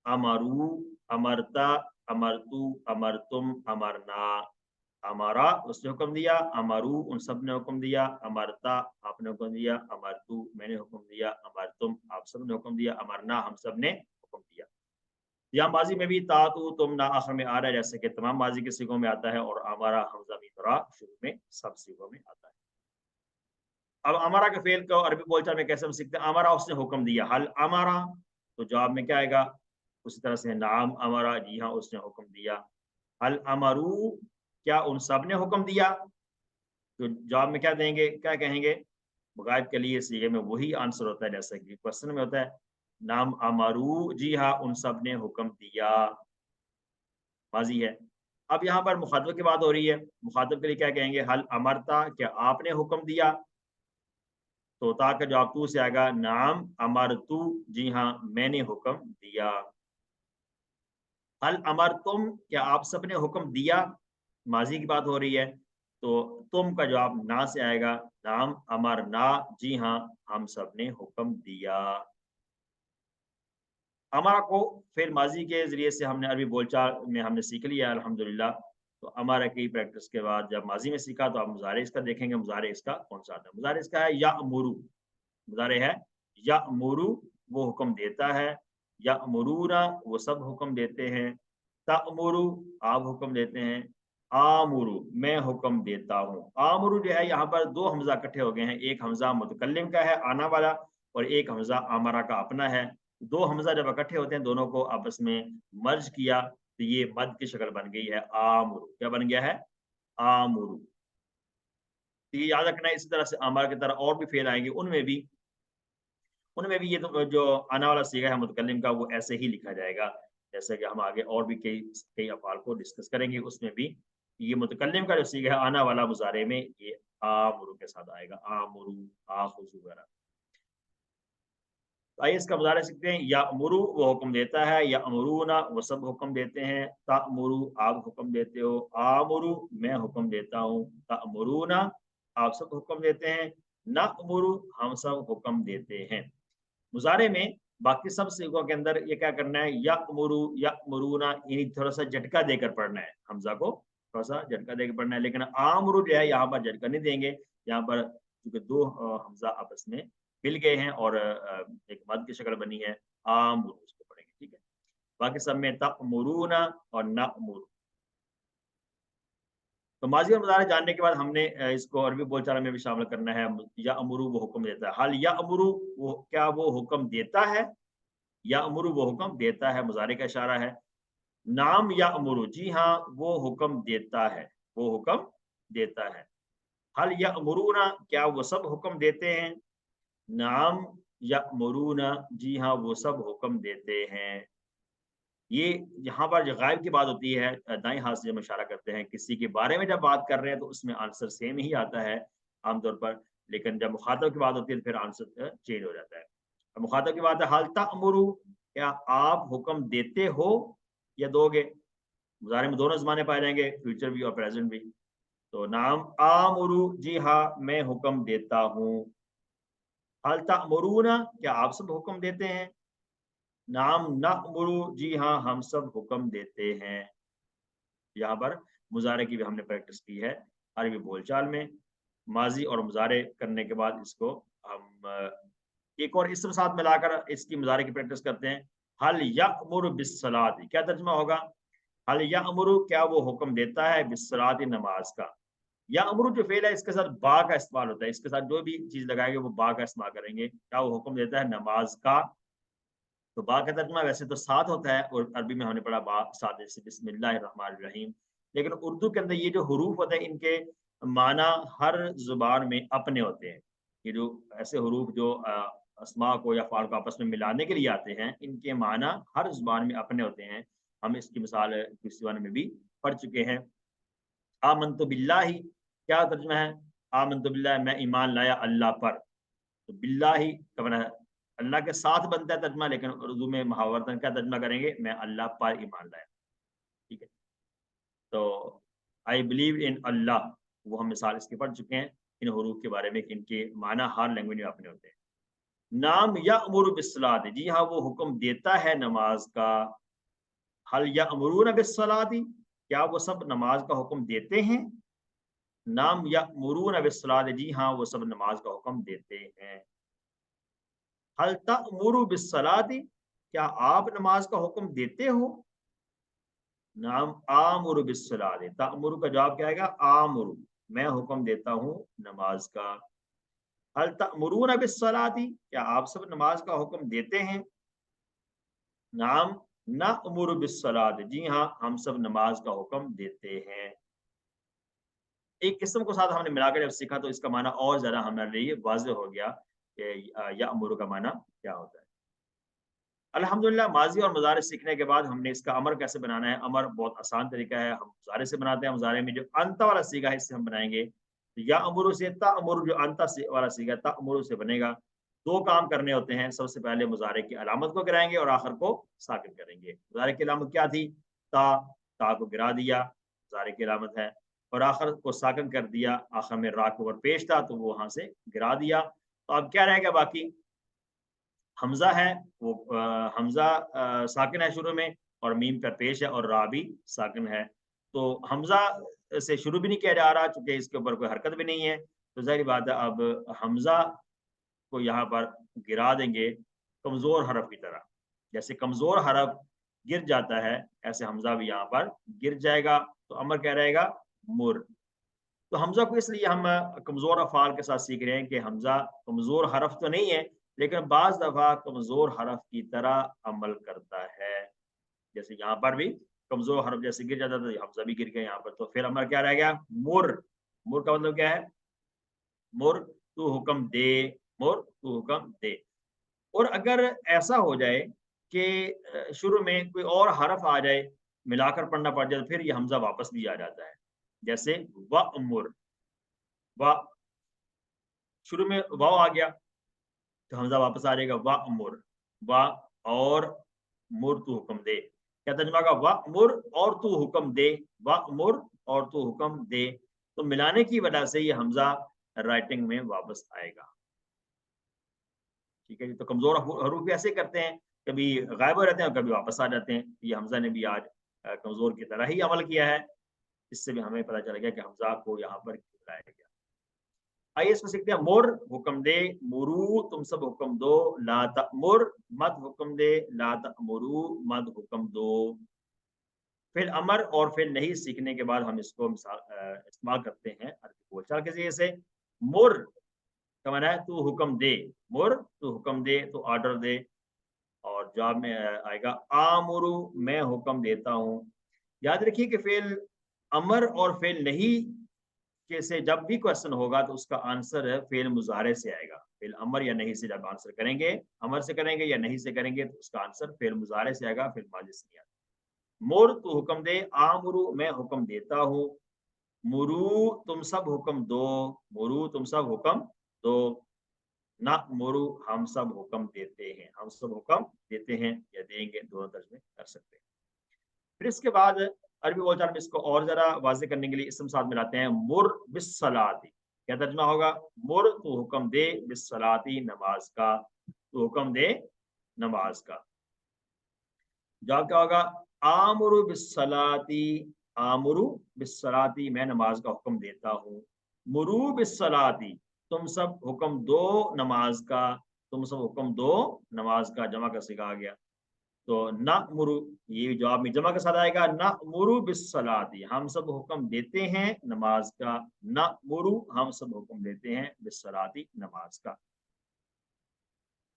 अमरू, अमरता, अमरतु, अमरतुम, अमरना। अमरा, उसने हुक्म दिया। अमरू, उन सब ने हुक्म दिया। अमरता, आपने हुक्म दिया। अमरतु, मैंने हुक्म दिया। अमरतुम, आप सब ने हुक्म दिया। अमरना, हम सब ने हुक्म दिया। यहाँ माजी में भी ता, तू, तुम, ना आखिर में आ रहा है, जैसे कि तमाम माजी के सिगों में आता है, और अमरा, हमजा, मीम, रा शुरू में सब सिगों में आता है। अब अमरा के फेल को अरबी बोलचाल में कैसे हम सीखते हैं? अमरा, उसने हुक्म दिया। हल अमरा, तो जवाब में क्या आएगा? उसी तरह से नाम अमरा, जी हाँ उसने हुक्म दिया। हल अमरू, क्या उन सब ने हुक्म दिया? तो जवाब में क्या देंगे, क्या कहेंगे? गायब के लिए सीगे में वही आंसर होता है जैसा कि क्वेश्चन में होता है। नाम अमरू, जी हाँ उन सब ने हुक्म दिया, माजी है। अब यहाँ पर मुखातब की बात हो रही है। मुखातब के लिए क्या कहेंगे? हल अमरता, क्या आपने हुक्म दिया? तो ता का जवाब तू से आएगा। नाम अमरतु, जी हाँ मैंने हुक्म दिया। हल अमर तुम, क्या आप सबने हुक्म दिया? माजी की बात हो रही है, तो तुम का जवाब ना से आएगा। नाम अमर ना, जी हाँ हम सब ने हुक्म दिया। अमरा को फिर माजी के ज़रिए से हमने अरबी बोलचाल में हमने सीख लिया अल्हम्दुलिल्लाह। तो अमरा की प्रैक्टिस के बाद जब माजी में सीखा, तो अब मुज़ारे इसका देखेंगे। मुज़ारे इसका कौन-सा आता है? मुज़ारे इसका है यअमुरु। मुज़ारे है यअमुरु, वो हुक्म देता है। यअमुरूना, वो सब हुक्म देते हैं। तअमुरु, आप हुक्म देते हैं। आमुरु, मैं हुक्म देता हूँ। आमुरु जो है यहाँ पर 2 हमज़ा इकट्ठे हो गए हैं। एक हमज़ा मुतकल्लिम का है आना वाला, और एक हमज़ा अमरा का अपना है। 2 हमज़ा जब इकट्ठे होते हैं, दोनों को आपस में मर्ज किया, तो ये मद की शक्ल बन गई है आमुरु। क्या बन गया है? आमुरु। तो ये याद रखना है। इसी तरह से अमरा की तरह और भी फ़ेल आएँगे, उनमें भी ये तो जो आना वाला सीगा है मुतकल्लिम का, वो ऐसे ही लिखा जाएगा। जैसे कि हम आगे और भी कई कई अफ़आल को डिस्कस करेंगे, उसमें भी ये मुतकल्लिम का जो सीगा है आना वाला मुज़ारे में, ये आमुरु के साथ आएगा। आमुरु, आखुज़ु वगैरह। तो आइए इसका मुज़ारे सीखते हैं। यामुरु, वो हुक्म देता है। यामुरूना, वो सब हुक्म देते हैं। तामुरु, आप हुक्म देते हो। आमुरु, मैं हुक्म देता हूँ। तामुरूना, आप सब हुक्म देते हैं। नअमुरु, हम सब हुक्म देते हैं। मुज़ारे में बाकी सब सीगों के अंदर ये क्या करना है? यअमुरु, यअमुरूना, इन्हीं थोड़ा-सा झटका देकर पढ़ना है। हमज़ा को थोड़ा-सा झटका देकर पढ़ना है, लेकिन आमुरु जो है यहाँ पर झटका नहीं देंगे। यहाँ पर चूँकि 2 हमज़ा आपस में मिल गए हैं, और एक मद की शक्ल बनी है, आमुरु उसको पढ़ेंगे, ठीक है? बाकी सब में तअमुरूना और नअमुरु। तो माज़ी और मुज़ारे जानने के बाद हमने इसको अरबी बोलचाल में भी शामिल करना है। यअमुरु, वो हुक्म देता है। हल यअमुरु, वो क्या वो हुक्म देता है? यामुरु, वो हुक्म देता है, मुज़ारे का इशारा है। नाम यामुरु, जी हाँ, वो हुक्म देता है, वो हुक्म देता है। हल यामुरूना, क्या वो सब हुक्म देते हैं? नाम यामुरूना, जी हाँ, वो सब हुक्म देते हैं। ये यहाँ पर जो गायब की बात होती है, दाएँ हाथ से जब इशारा करते हैं, किसी के बारे में जब बात कर रहे हैं, तो उसमें आंसर सेम ही आता है आमतौर पर, लेकिन जब मुखातब की बात होती है, तो फिर आंसर चेंज हो जाता है। मुखातब की बात है, हल तअमुरु, क्या आप हुक्म देते हो या दोगे? मुज़ारे में दोनों ज़माने पाए जाएँगे, फ्यूचर भी और प्रेज़ेंट भी। तो नाम आमुरु, जी हाँ, मैं हुक्म देता हूँ। हल तअमुरूना, क्या आप सब हुक्म देते हैं? नाम नअमुरु, जी हाँ हम सब हुक्म देते हैं। यहाँ पर मुजारे की भी हमने प्रैक्टिस की है अरबी बोलचाल में। माजी और मुजारे करने के बाद इसको हम एक और इसम साथ मिलाकर इसकी मुजारे की प्रैक्टिस करते हैं। हल यअमुरु बिस्सलाति, क्या तर्जुमा होगा? हल यअमुरु, क्या वो हुक्म देता है, बिस्सलाति, नमाज का। यअमुरु जो फ़ेल है इसके साथ बा का इस्तेमाल होता है। इसके साथ जो भी चीज़ लगाएँगे वो बा का इस्तेमाल करेंगे। क्या वो हुक्म देता है नमाज का? तो बा का तर्जुमा वैसे तो सात होता है और अरबी में हमने पढ़ा बा सात, जैसे बिस्मिल्लाहिर्रहमानिर्रहीम। लेकिन उर्दू के अंदर ये जो हुरूफ होते हैं इनके माना हर ज़ुबान में अपने होते हैं। ये जो ऐसे हुरूफ जो अस्मा को या फ़ाल को आपस में मिलाने के लिए आते हैं, इनके माना हर ज़ुबान में अपने होते हैं। हम इसकी मिसाल किसी ज़ुबान में भी पढ़ चुके हैं। आमनतु बिल्लाहि, क्या तर्जुमा है? आमनतु बिल्लाहि, मैं ईमान लाया अल्लाह पर। तो बिल्लाहि का माना है अल्लाह के साथ बनता है तर्जुमा, लेकिन उर्दू में मुहावरतन क्या तर्जुमा करेंगे? मैं अल्लाह पर ईमान लाया। ठीक है? तो आई बिलीव इन अल्लाह, वो हम मिसाल इसकी पढ़ चुके हैं इन हुरूफ के बारे में कि इनके माना हर लैंग्वेज में अपने होते हैं। नाम यअमुरु बिस्सलाति, जी हाँ वो हुक्म देता है नमाज का। हल यअमुरूना बिस्सलाति, क्या वो सब नमाज का हुक्म देते हैं? नाम यअमुरूना बिस्सलाति, जी हाँ वो सब नमाज का हुक्म देते हैं। हल तअमुरु बिस्सलाति, क्या आप नमाज का हुक्म देते हो? नाम आमुरु बिस्सलाति, तअमुरु का जवाब क्या आएगा? आमुरु, मैं हुक्म देता हूँ नमाज का। हल तअमुरूना बिस्सलाति, क्या आप सब नमाज का हुक्म देते हैं? नाम नअमुरु बिस्सलाति, जी हाँ हम सब नमाज का हुक्म देते हैं। एक किस्म को साथ हमने मिलाकर जब सीखा तो इसका माना और ज़्यादा हमारे लिए वाज़ेह हो गया कि यअमुरु का माना क्या होता है। अल्हम्दुलिल्लाह माज़ी और मुज़ारे सीखने के बाद हमने इसका अमर कैसे बनाना है, अमर बहुत आसान तरीका है, हम मुज़ारे से बनाते हैं। मुज़ारे में जो अंत वाला सीगा है इससे हम बनाएँगे। तो यअमुरु से तअमुरु, जो अंत से वाला सीगा तअमुरु से बनेगा। 2 काम करने होते हैं, सबसे पहले मुज़ारे की अलामत को गिराएँगे और आखिर को साकिन करेंगे। मुज़ारे की अलामत क्या थी? ता, ता को गिरा दिया, मुज़ारे की अलामत है, और आखिर को साकिन कर दिया, आखिर में रा के ऊपर पेश था तो वो वहाँ से गिरा दिया। तो अब क्या रह गया बाकी? हमज़ा है, वो हमज़ा साकिन है शुरू में और मीम पर पेश है और रा भी साकिन है। तो हमज़ा से शुरू भी नहीं किया जा रहा चूँकि इसके ऊपर कोई हरकत भी नहीं है, तो ज़ाहिर बात है अब हमज़ा को यहाँ पर गिरा देंगे कमज़ोर हरफ की तरह। जैसे कमज़ोर हरफ गिर जाता है, ऐसे हमज़ा भी यहाँ पर गिर जाएगा, तो अमर क्या रहेगा? मुर। तो हमज़ा को इसलिए हम कमज़ोर अफ़आल के साथ सीख रहे हैं कि हमज़ा कमज़ोर हरफ तो नहीं है, लेकिन बाज़ दफ़ा कमज़ोर हरफ की तरह अमल करता है। जैसे यहाँ पर भी कमज़ोर हरफ जैसे गिर जाता था, हमज़ा भी गिर गया यहाँ पर, तो फिर अमर क्या रह गया? मुर। मुर का मतलब क्या है? मुर, तू हुक्म दे, मुर, तू हुक्म दे। और अगर ऐसा हो जाए कि शुरू में कोई और हरफ आ जाए, मिलाकर पढ़ना पड़ जाए, तो फिर ये हमज़ा वापस भी आ जाता है। जैसे वअमुर, व शुरू में वाव आ गया, तो हमज़ा वापस आ जाएगा वअमुर, व और मुर तू हुक्म दे। क्या तर्जुमा होगा? वअमुर और तू हुक्म दे, वअमुर और तू हुक्म दे। तो मिलाने की वजह से ये हमज़ा राइटिंग में वापस आएगा। ठीक है जी? तो कमज़ोर हरूफ भी ऐसे ही करते हैं, कभी गायब हो जाते हैं और कभी वापस आ जाते हैं। ये हमज़ा ने भी आज कमज़ोर की तरह ही अमल किया है। इससे भी हमें पता चल गया कि हमज़ा को यहाँ पर क्यों लाया गया। आइए इसको सीखते हैं। मुर, हुक्म दे, मुरू, तुम सब हुक्म दो, ला तअमुर, मत हुक्म दे, ला तअमुरू, मत हुक्म दो। फिर अमर और फिर नहीं सीखने के बाद हम इसको इस्तेमाल करते हैं अरबी बोलचाल के ज़रिए से। मुर का माना है तू हुक्म दे, मुर तू हुक्म दे, तू ऑर्डर दे, और जवाब में आएगा आमुरु, मैं हुक्म देता हूँ। याद रखिए कि फ़ेल अमर और फ़ेल नहीं के से जब भी क्वेश्चन होगा तो उसका आंसर है फ़ेल मुज़ारे से आएगा। फ़ेल अमर या नहीं से जब आंसर करेंगे, अमर से करेंगे या नहीं से करेंगे तो उसका आंसर फ़ेल मुज़ारे से आएगा, फ़ेल माज़ी से नहीं आएगा। मुर तू हुक्म दे, आमुरु मैं हुक्म देता हूँ, मुरू तुम सब हुक्म दो, मुरू तुम सब हुक्म दो, नअमुरु हम सब हुक्म देते हैं, हम सब हुक्म देते हैं या देंगे, दोनों तर्जुमे कर सकते हैं। फिर इसके बाद अरबी बोलचाल में इसको और ज़रा वाज़ेह करने के लिए इस्म साथ मिलाते हैं। मुर बिस्सलाती, क्या तर्जुमा होगा? मुर तू हुक्म दे, बिस्सलाती नमाज का, तू हुक्म दे नमाज का। जवाब क्या होगा? आमुरु बिस्सलाती, आमुरु बिस्सलाती, मैं नमाज का हुक्म देता हूँ। मुरू बिस्सलाती, तुम सब हुक्म दो नमाज का, तुम सब हुक्म दो नमाज का, जमा का सीगा आ गया। तो नअमुरु, ये भी जवाब में जमा के साथ आएगा, नअमुरु बिस्सलाती, हम सब हुक्म देते हैं नमाज का, नअमुरु, हम सब हुक्म देते हैं बिस्सलाती, नमाज का।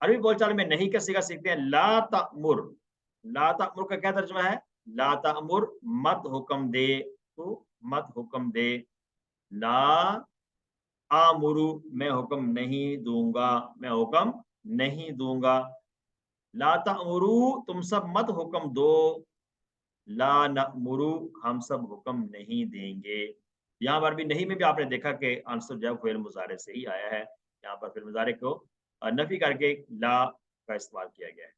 अरबी बोलचाल में नहीं का सीगा सीखते हैं, ला तअमुर। ला तअमुर का क्या तर्जुमा है? ला तअमुर, मत हुक्म दे, तू मत हुक्म दे। ला आमुरु, मैं हुक्म नहीं दूंगा, मैं हुक्म नहीं दूंगा। ला तअमुरु, तुम सब मत हुक्म दो। ला नअमुरु, हम सब हुक्म नहीं देंगे। यहाँ पर भी नहीं में भी आपने देखा कि आंसर जो है फ़िल मुज़ारे से ही आया है। यहाँ पर फ़िल मुज़ारे को नफ़ी करके ला का इस्तेमाल किया गया है।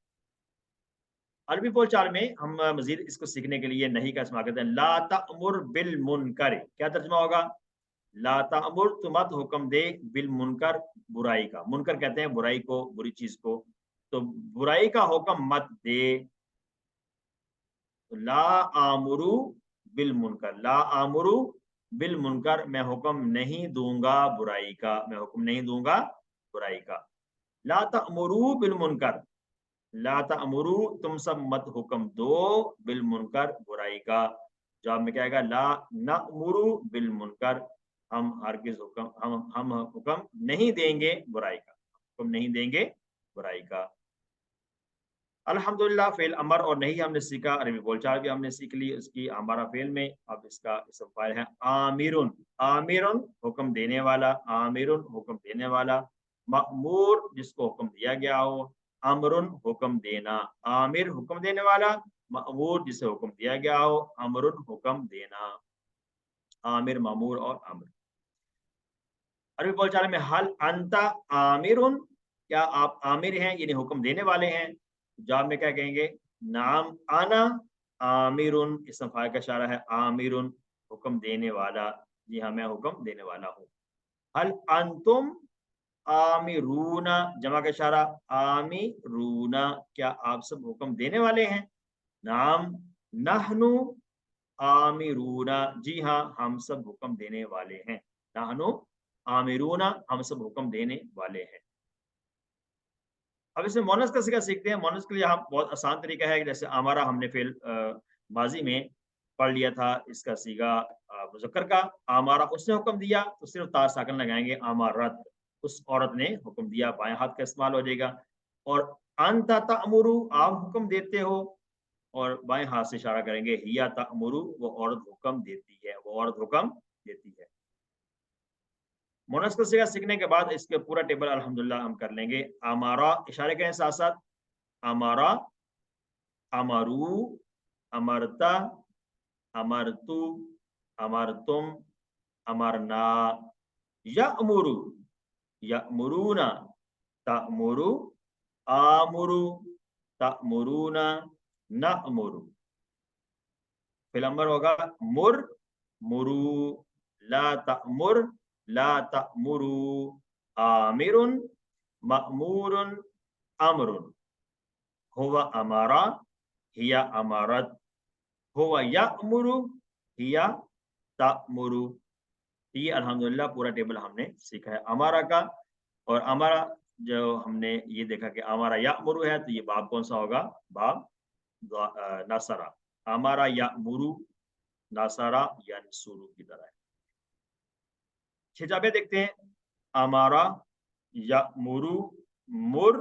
अरबी बोलचाल में हम मज़ीद इसको सीखने के लिए नहीं का इस्तेमाल करते हैं। ला तअमुर बिल मुनकर, क्या तर्जुमा होगा? ला तअमुर, तू मत हुक्म दे, बिल मुनकर, बुराई का। मुनकर कहते हैं बुराई को, बुरी चीज़ को। तो बुराई का हुक्म मत दे। ला आमुरु बिल मुनकर, ला आमुरु बिल मुनकर, मैं हुक्म नहीं दूंगा बुराई का, मैं हुक्म नहीं दूंगा बुराई का। ला तअमुरु बिल मुनकर, ला तअमुरु, तुम सब मत हुक्म दो, बिल मुनकर, बुराई का। जवाब में क्या आएगा? ला नअमुरु बिल मुनकर, हम हरगिज़ हुक्म, हम हुक्म नहीं देंगे बुराई का, हुक्म नहीं देंगे बुराई का। अल्हम्दुलिल्लाह फ़ेल अमर और नहीं हमने सीखा, अरबी बोलचाल भी हमने सीख ली उसकी हमारा फ़ेल में। अब इसका इसम फ़ाइल है आमिरुन। आमिरुन हुक्म देने वाला, आमिरुन हुक्म देने वाला। मअमूर जिसको हुक्म दिया गया हो, अमरुन हुक्म देना। आमिर हुक्म देने वाला, मअमूर जिसे हुक्म दिया गया हो, अमरुन हुक्म देना। आमिर, मअमूर और अम्र। अरबी बोलचाल में हल अंता आमिरुन, क्या आप आमिर हैं, यानी हुक्म देने वाले हैं? जवाब में क्या कहेंगे? नाम आना आमिरुन, इसम फाइल का इशारा है, आमिरुन हुक्म देने वाला। जी हाँ, मैं हुक्म देने वाला हूँ। हल अंतुम आमिरूना, जमा का इशारा, आमिरूना, क्या आप सब हुक्म देने वाले हैं? नाम नहनु आमिरूना, जी हाँ, हम सब हुक्म देने वाले हैं। नहनु आमिरूना, हम सब हुक्म देने वाले हैं। अब इसमें मोनस का सिगा सीखते हैं। मोनस के लिए यहाँ बहुत आसान तरीका है कि जैसे अमारा हमने फ़िल माज़ी में पढ़ लिया था, इसका सीगा मुज़क्कर का। अमारा उसने हुक्म दिया, तो सिर्फ़ ता साकिन लगाएँगे, अमारत, उस औरत ने हुक्म दिया, बाएँ हाथ का इस्तेमाल हो जाएगा। और अंत तअमुरु, आप हुक्म देते हो, और बाएँ हाथ से इशारा करेंगे, हिया तअमुरु, वो औरत हुक्म देती है, वो औरत हुक्म देती है। मोनस का सिगा सीखने के बाद इसके पूरा टेबल अल्हम्दुलिल्लाह हम कर लेंगे। अमारा, इशारे करें साथ-साथ, अमारा, अमरू, अमरता, अमरतु, अमरतुम, अमरना। यअमुरु, यअमुरूना, तअमुरु, आमुरु, तअमुरूना, नअमुरु। फिर नंबर होगा मुर, मुरू, ला तअमुर, ला तअमुरू, आमिरुन, मअमूरुन, अमरुन। हुवा अमारा, हिया अमारत, हुवा यअमुरु, हिया तअमुरु। ये अल्हम्दुलिल्लाह पूरा टेबल हमने सीखा है अमारा का। और अमारा जो हमने ये देखा कि अमारा यअमुरु है, तो ये बाब कौन-सा होगा? बाब नसरा। अमारा यअमुरु, नसरा यनसुरु की तरह है। खिताबें देखते हैं। अमारा, यअमुरु, मुर,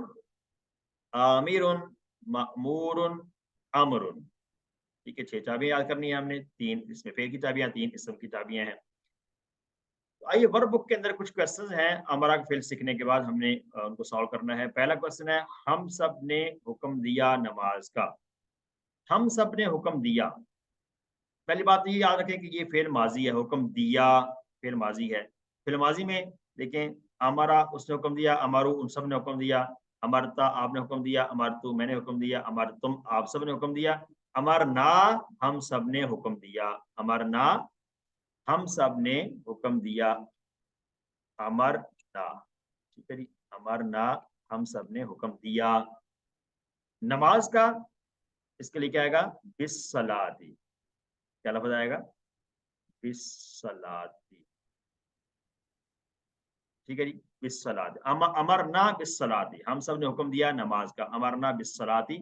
आमिरुन, मअमूरुन, अमरुन। ठीक है, 6 चाबियाँ याद करनी है हमने, 3 इसमें फ़ेल की चाबियाँ, 3 इस्म की चाबियाँ हैं। तो आइए वर्कबुक के अंदर कुछ क्वेश्चंस हैं, अमरा का फ़ेल सीखने के बाद हमने उनको सॉल्व करना है। पहला क्वेश्चन है, हम सब ने हुक्म दिया नमाज का। हम सब ने हुक्म दिया। पहली बात तो ये याद रखें कि ये फ़ेल माज़ी है, हुक्म दिया फ़ेल माज़ी है। फ़ेल माज़ी में देखें, अमरा उसने हुक्म दिया, अमरु उन सब ने हुक्म दिया, अमरता आपने हुक्म दिया, अमरतु मैंने हुक्म दिया, अमरतुम आप सब ने हुक्म दिया, अमरना हम सब ने हुक्म दिया, अमरना हम सब ने हुक्म दिया, अमरना। ठीक है जी, अमरना हम सब ने हुक्म दिया। नमाज का इसके लिए क्या आएगा, बिस्सलाती, क्या लफ्ज आएगा, बिस्सलाती, ठीक है जी, बिस्सलाती। अमरना बिस्सलाती, हम सब ने हुक्म दिया नमाज का, अमरना बिस्सलाती,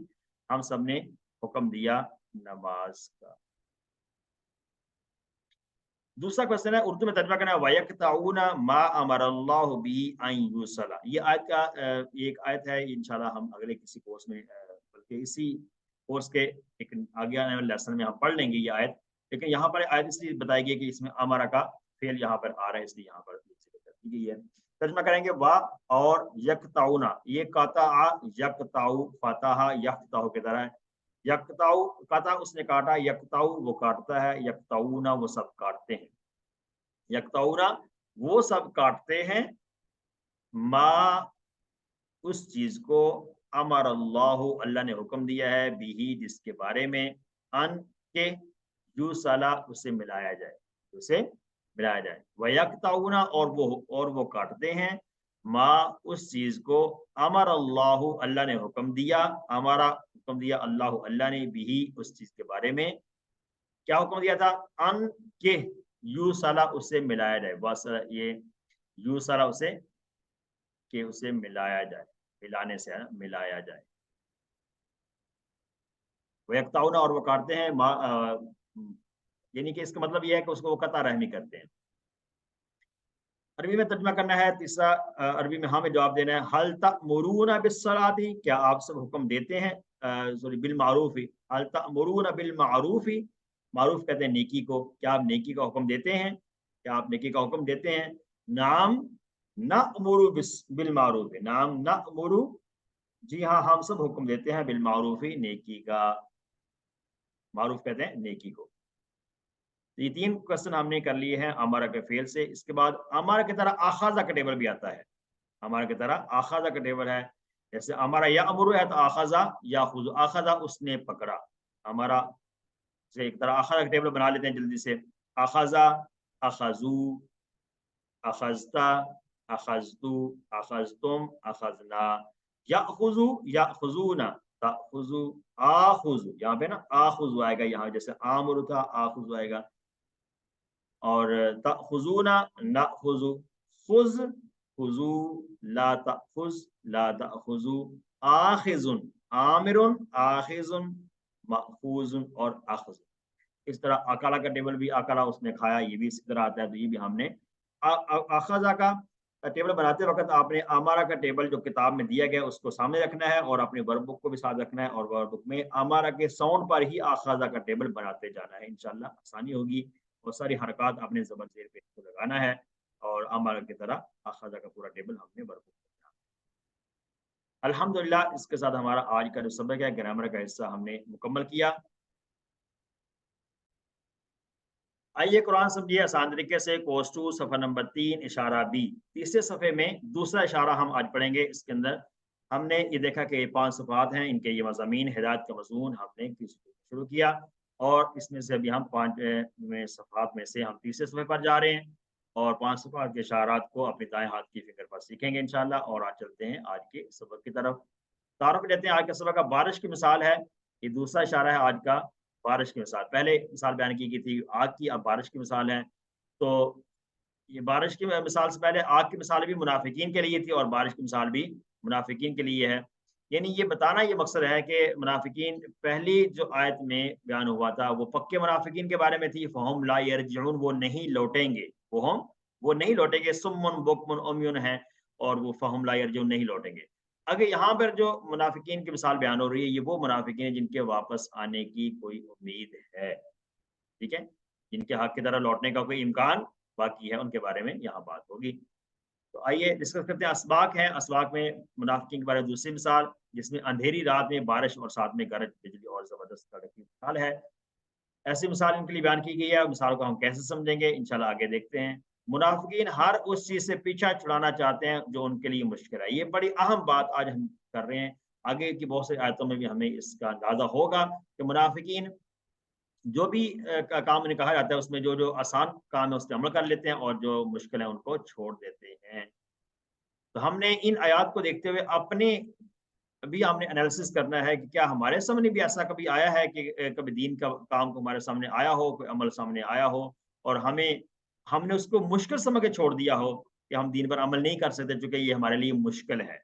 हम सब ने हुक्म दिया नमाज का। दूसरा क्वेश्चन है, उर्दू में तर्जुमा करना है, वयक्तऊना मा अमरल्लाहु बिही अन युसला। ये आयत का एक आयत है, इंशाल्लाह हम अगले किसी कोर्स में बल्कि इसी कोर्स के एक आगे आने वाले लेसन में हम पढ़ लेंगे ये आयत। लेकिन यहाँ पर आयत इसलिए बताई गई कि इसमें अमरा का फेल यहाँ पर आ रहा है, इसलिए यहाँ पर ठीक है। ये तर्जुमा करेंगे, वाह और यक्तऊना, ये काता यक्ताउ फताहा यफ्ताहु की तरह है। यक्ताउ काता उसने काटा, यक्ताउ वो काटता है, यक्ताउना वो सब काटते हैं, यक्ताउना वो सब काटते हैं, मा उस चीज को, अमर अल्लाह अल्लाह ने हुक्म दिया है, बिही जिसके बारे में, अन के यूसला उसे मिलाया जाए, उसे मिलाया जाए, वयक्ताउना और वो काटते हैं, मा उस चीज को, अमर अल्लाह अल्लाह ने हुक्म दिया, हमारा हुक्म दिया अल्लाह अल्लाह ने, बिही उस चीज के बारे में, क्या हुक्म दिया था, अन के यूसला उसे मिलाया जाए, बस ये यूसला उसे, के उसे मिलाया जाए, मिलाने से है ना, मिलाया जाए, वयक्ताउना और वो काटते हैं, यानी कि इसका मतलब ये है कि उसको वो कता रहमी करते हैं। अरबी में तर्जुमा करना है, तीसरा अरबी में हाँ में जवाब देना है, हल तअमुरूना बिस्सलाती, क्या आप सब हुक्म देते हैं, सॉरी बिल मारूफी, हल तअमुरूना बिल मारूफी, मारूफ कहते हैं नेकी को, क्या आप नेकी का हुक्म देते हैं, क्या आप नेकी का हुक्म देते हैं, नाम नअमुरु बिल मारूफी, नाम नअमुरु, जी हाँ हम सब हुक्म देते हैं, बिल मारूफी नेकी का, मारूफ कहते हैं नेकी को। ये 3 क्वेश्चन हमने कर लिए हैं अमारा के फेल से। इसके बाद अमारा की तरह आखाजा का टेबल भी आता है, अमारा की तरह आखाजा का टेबल है, जैसे अमारा या अमरु है तो आखाजा या खुजू, आखाजा उसने पकड़ा, हमारा से एक तरह आखाजा का टेबल बना लेते हैं जल्दी से, आखाजा, अखाजू, अखजता, अखजतु, अखजतुम, अखजना, याखुजु, याखुजूना, ताखुजु, आखुजु, यहाँ पे ना आखुजु आएगा, यहाँ जैसे आमरु था आखुजु आएगा, और तखुजूना नखुजु, खुज खुजू, ला तखुज ला तखुजु, आखिजुन आमिरुन आखिजुन, मखूजुन और अखजुन। इस तरह अकाला का टेबल भी, अकाला उसने खाया, ये भी इसी तरह आता है, तो ये भी हमने अखजा का टेबल बनाते वक्त आपने अमारा का टेबल जो किताब में दिया गया उसको सामने रखना है और अपने वर्क बुक को भी साथ रखना है, और वर्क बुक में अमारा के साउंड पर ही अखजा का टेबल बनाते जाना है, इंशाल्लाह आसानी होगी, और सारी हरकत आपने ज़बर ज़ेर पे इसको लगाना है, और अमारा की तरह अखजा का पूरा टेबल हमने वर्क बुक में। अल्हम्दुलिल्लाह, इसके साथ हमारा आज का जो सबक है ग्रामर का हिस्सा हमने मुकम्मल किया। आइए कुरान समझिए आसान तरीके से, कोर्स 2 सफ़ा नंबर 3 इशारा बी, तीसरे सफ़े में दूसरा इशारा हम आज पढ़ेंगे। इसके अंदर हमने ये देखा कि ये 5 सफ़ात हैं, इनके ये मज़ामीन, हिदायत का मज़मून हमने शुरू किया, और इसमें से अभी हम 5 में सफ़ात में से हम तीसरे सफ़े पर जा रहे हैं, और 5 सफ़ात के इशारात को अपने दाएं हाथ की फिंगर पर सीखेंगे इंशाल्लाह। और आज चलते हैं आज के सबक की तरफ। तारुफ लेते हैं आज के सबक का, बारिश की मिसाल है, ये दूसरा इशारा है आज का, बारिश की मिसाल। पहले मिसाल बयान की गई थी आग की, अब बारिश की मिसाल है। तो ये बारिश की मिसाल से पहले आग की मिसाल भी मुनाफिकीन के लिए थी, और बारिश की मिसाल भी मुनाफिकीन के लिए है। यानी ये बताना ये मकसद है कि मुनाफिकीन पहली जो आयत में बयान हुआ था वो पक्के मुनाफिकीन के बारे में थी, फ़हुम ला यरजिऊन, वो नहीं लौटेंगे, वो नहीं लौटेंगे, सुम्मुन बुकमुन उम्युन है, और वो फ़हुम ला यरजिऊन नहीं लौटेंगे। अगर यहाँ पर जो मुनाफिकीन की मिसाल बयान हो रही है, ये वो मुनाफिकीन है जिनके वापस आने की कोई उम्मीद है, ठीक है? जिनके हक की तरह लौटने का कोई इम्कान बाकी है, उनके बारे में यहाँ बात होगी। तो आइए डिस्कस करते हैं। अस्बाक हैं, अस्बाक में मुनाफिकीन के बारे में दूसरी मिसाल, जिसमें अंधेरी रात में बारिश और साथ में गरज बिजली और ज़बरदस्त तड़क की मिसाल है। ऐसी मिसाल इनके लिए बयान की गई है, मिसाल को हम कैसे समझेंगे इंशाल्लाह आगे देखते हैं। मुनाफिकीन हर उस चीज़ से पीछा छुड़ाना चाहते हैं जो उनके लिए मुश्किल है। ये बड़ी अहम बात आज हम कर रहे हैं। आगे की बहुत सी आयतों में भी हमें इसका अंदाज़ा होगा कि मुनाफिकीन जो भी काम इन्हें कहा जाता है उसमें जो आसान काम है उस पे अमल कर लेते हैं, और जो मुश्किल है उनको छोड़ देते हैं। तो हमने इन आयात को देखते हुए अपने ابھی हमने एनालिसिस करना है कि क्या हमारे सामने भी ऐसा कभी आया है कि कभी दीन का काम को हमारे सामने आया हो, कोई अमल सामने आया हो और हमने उसको मुश्किल समझ के छोड़ दिया हो कि हम दीन पर अमल नहीं कर सकते क्योंकि ये हमारे लिए मुश्किल है।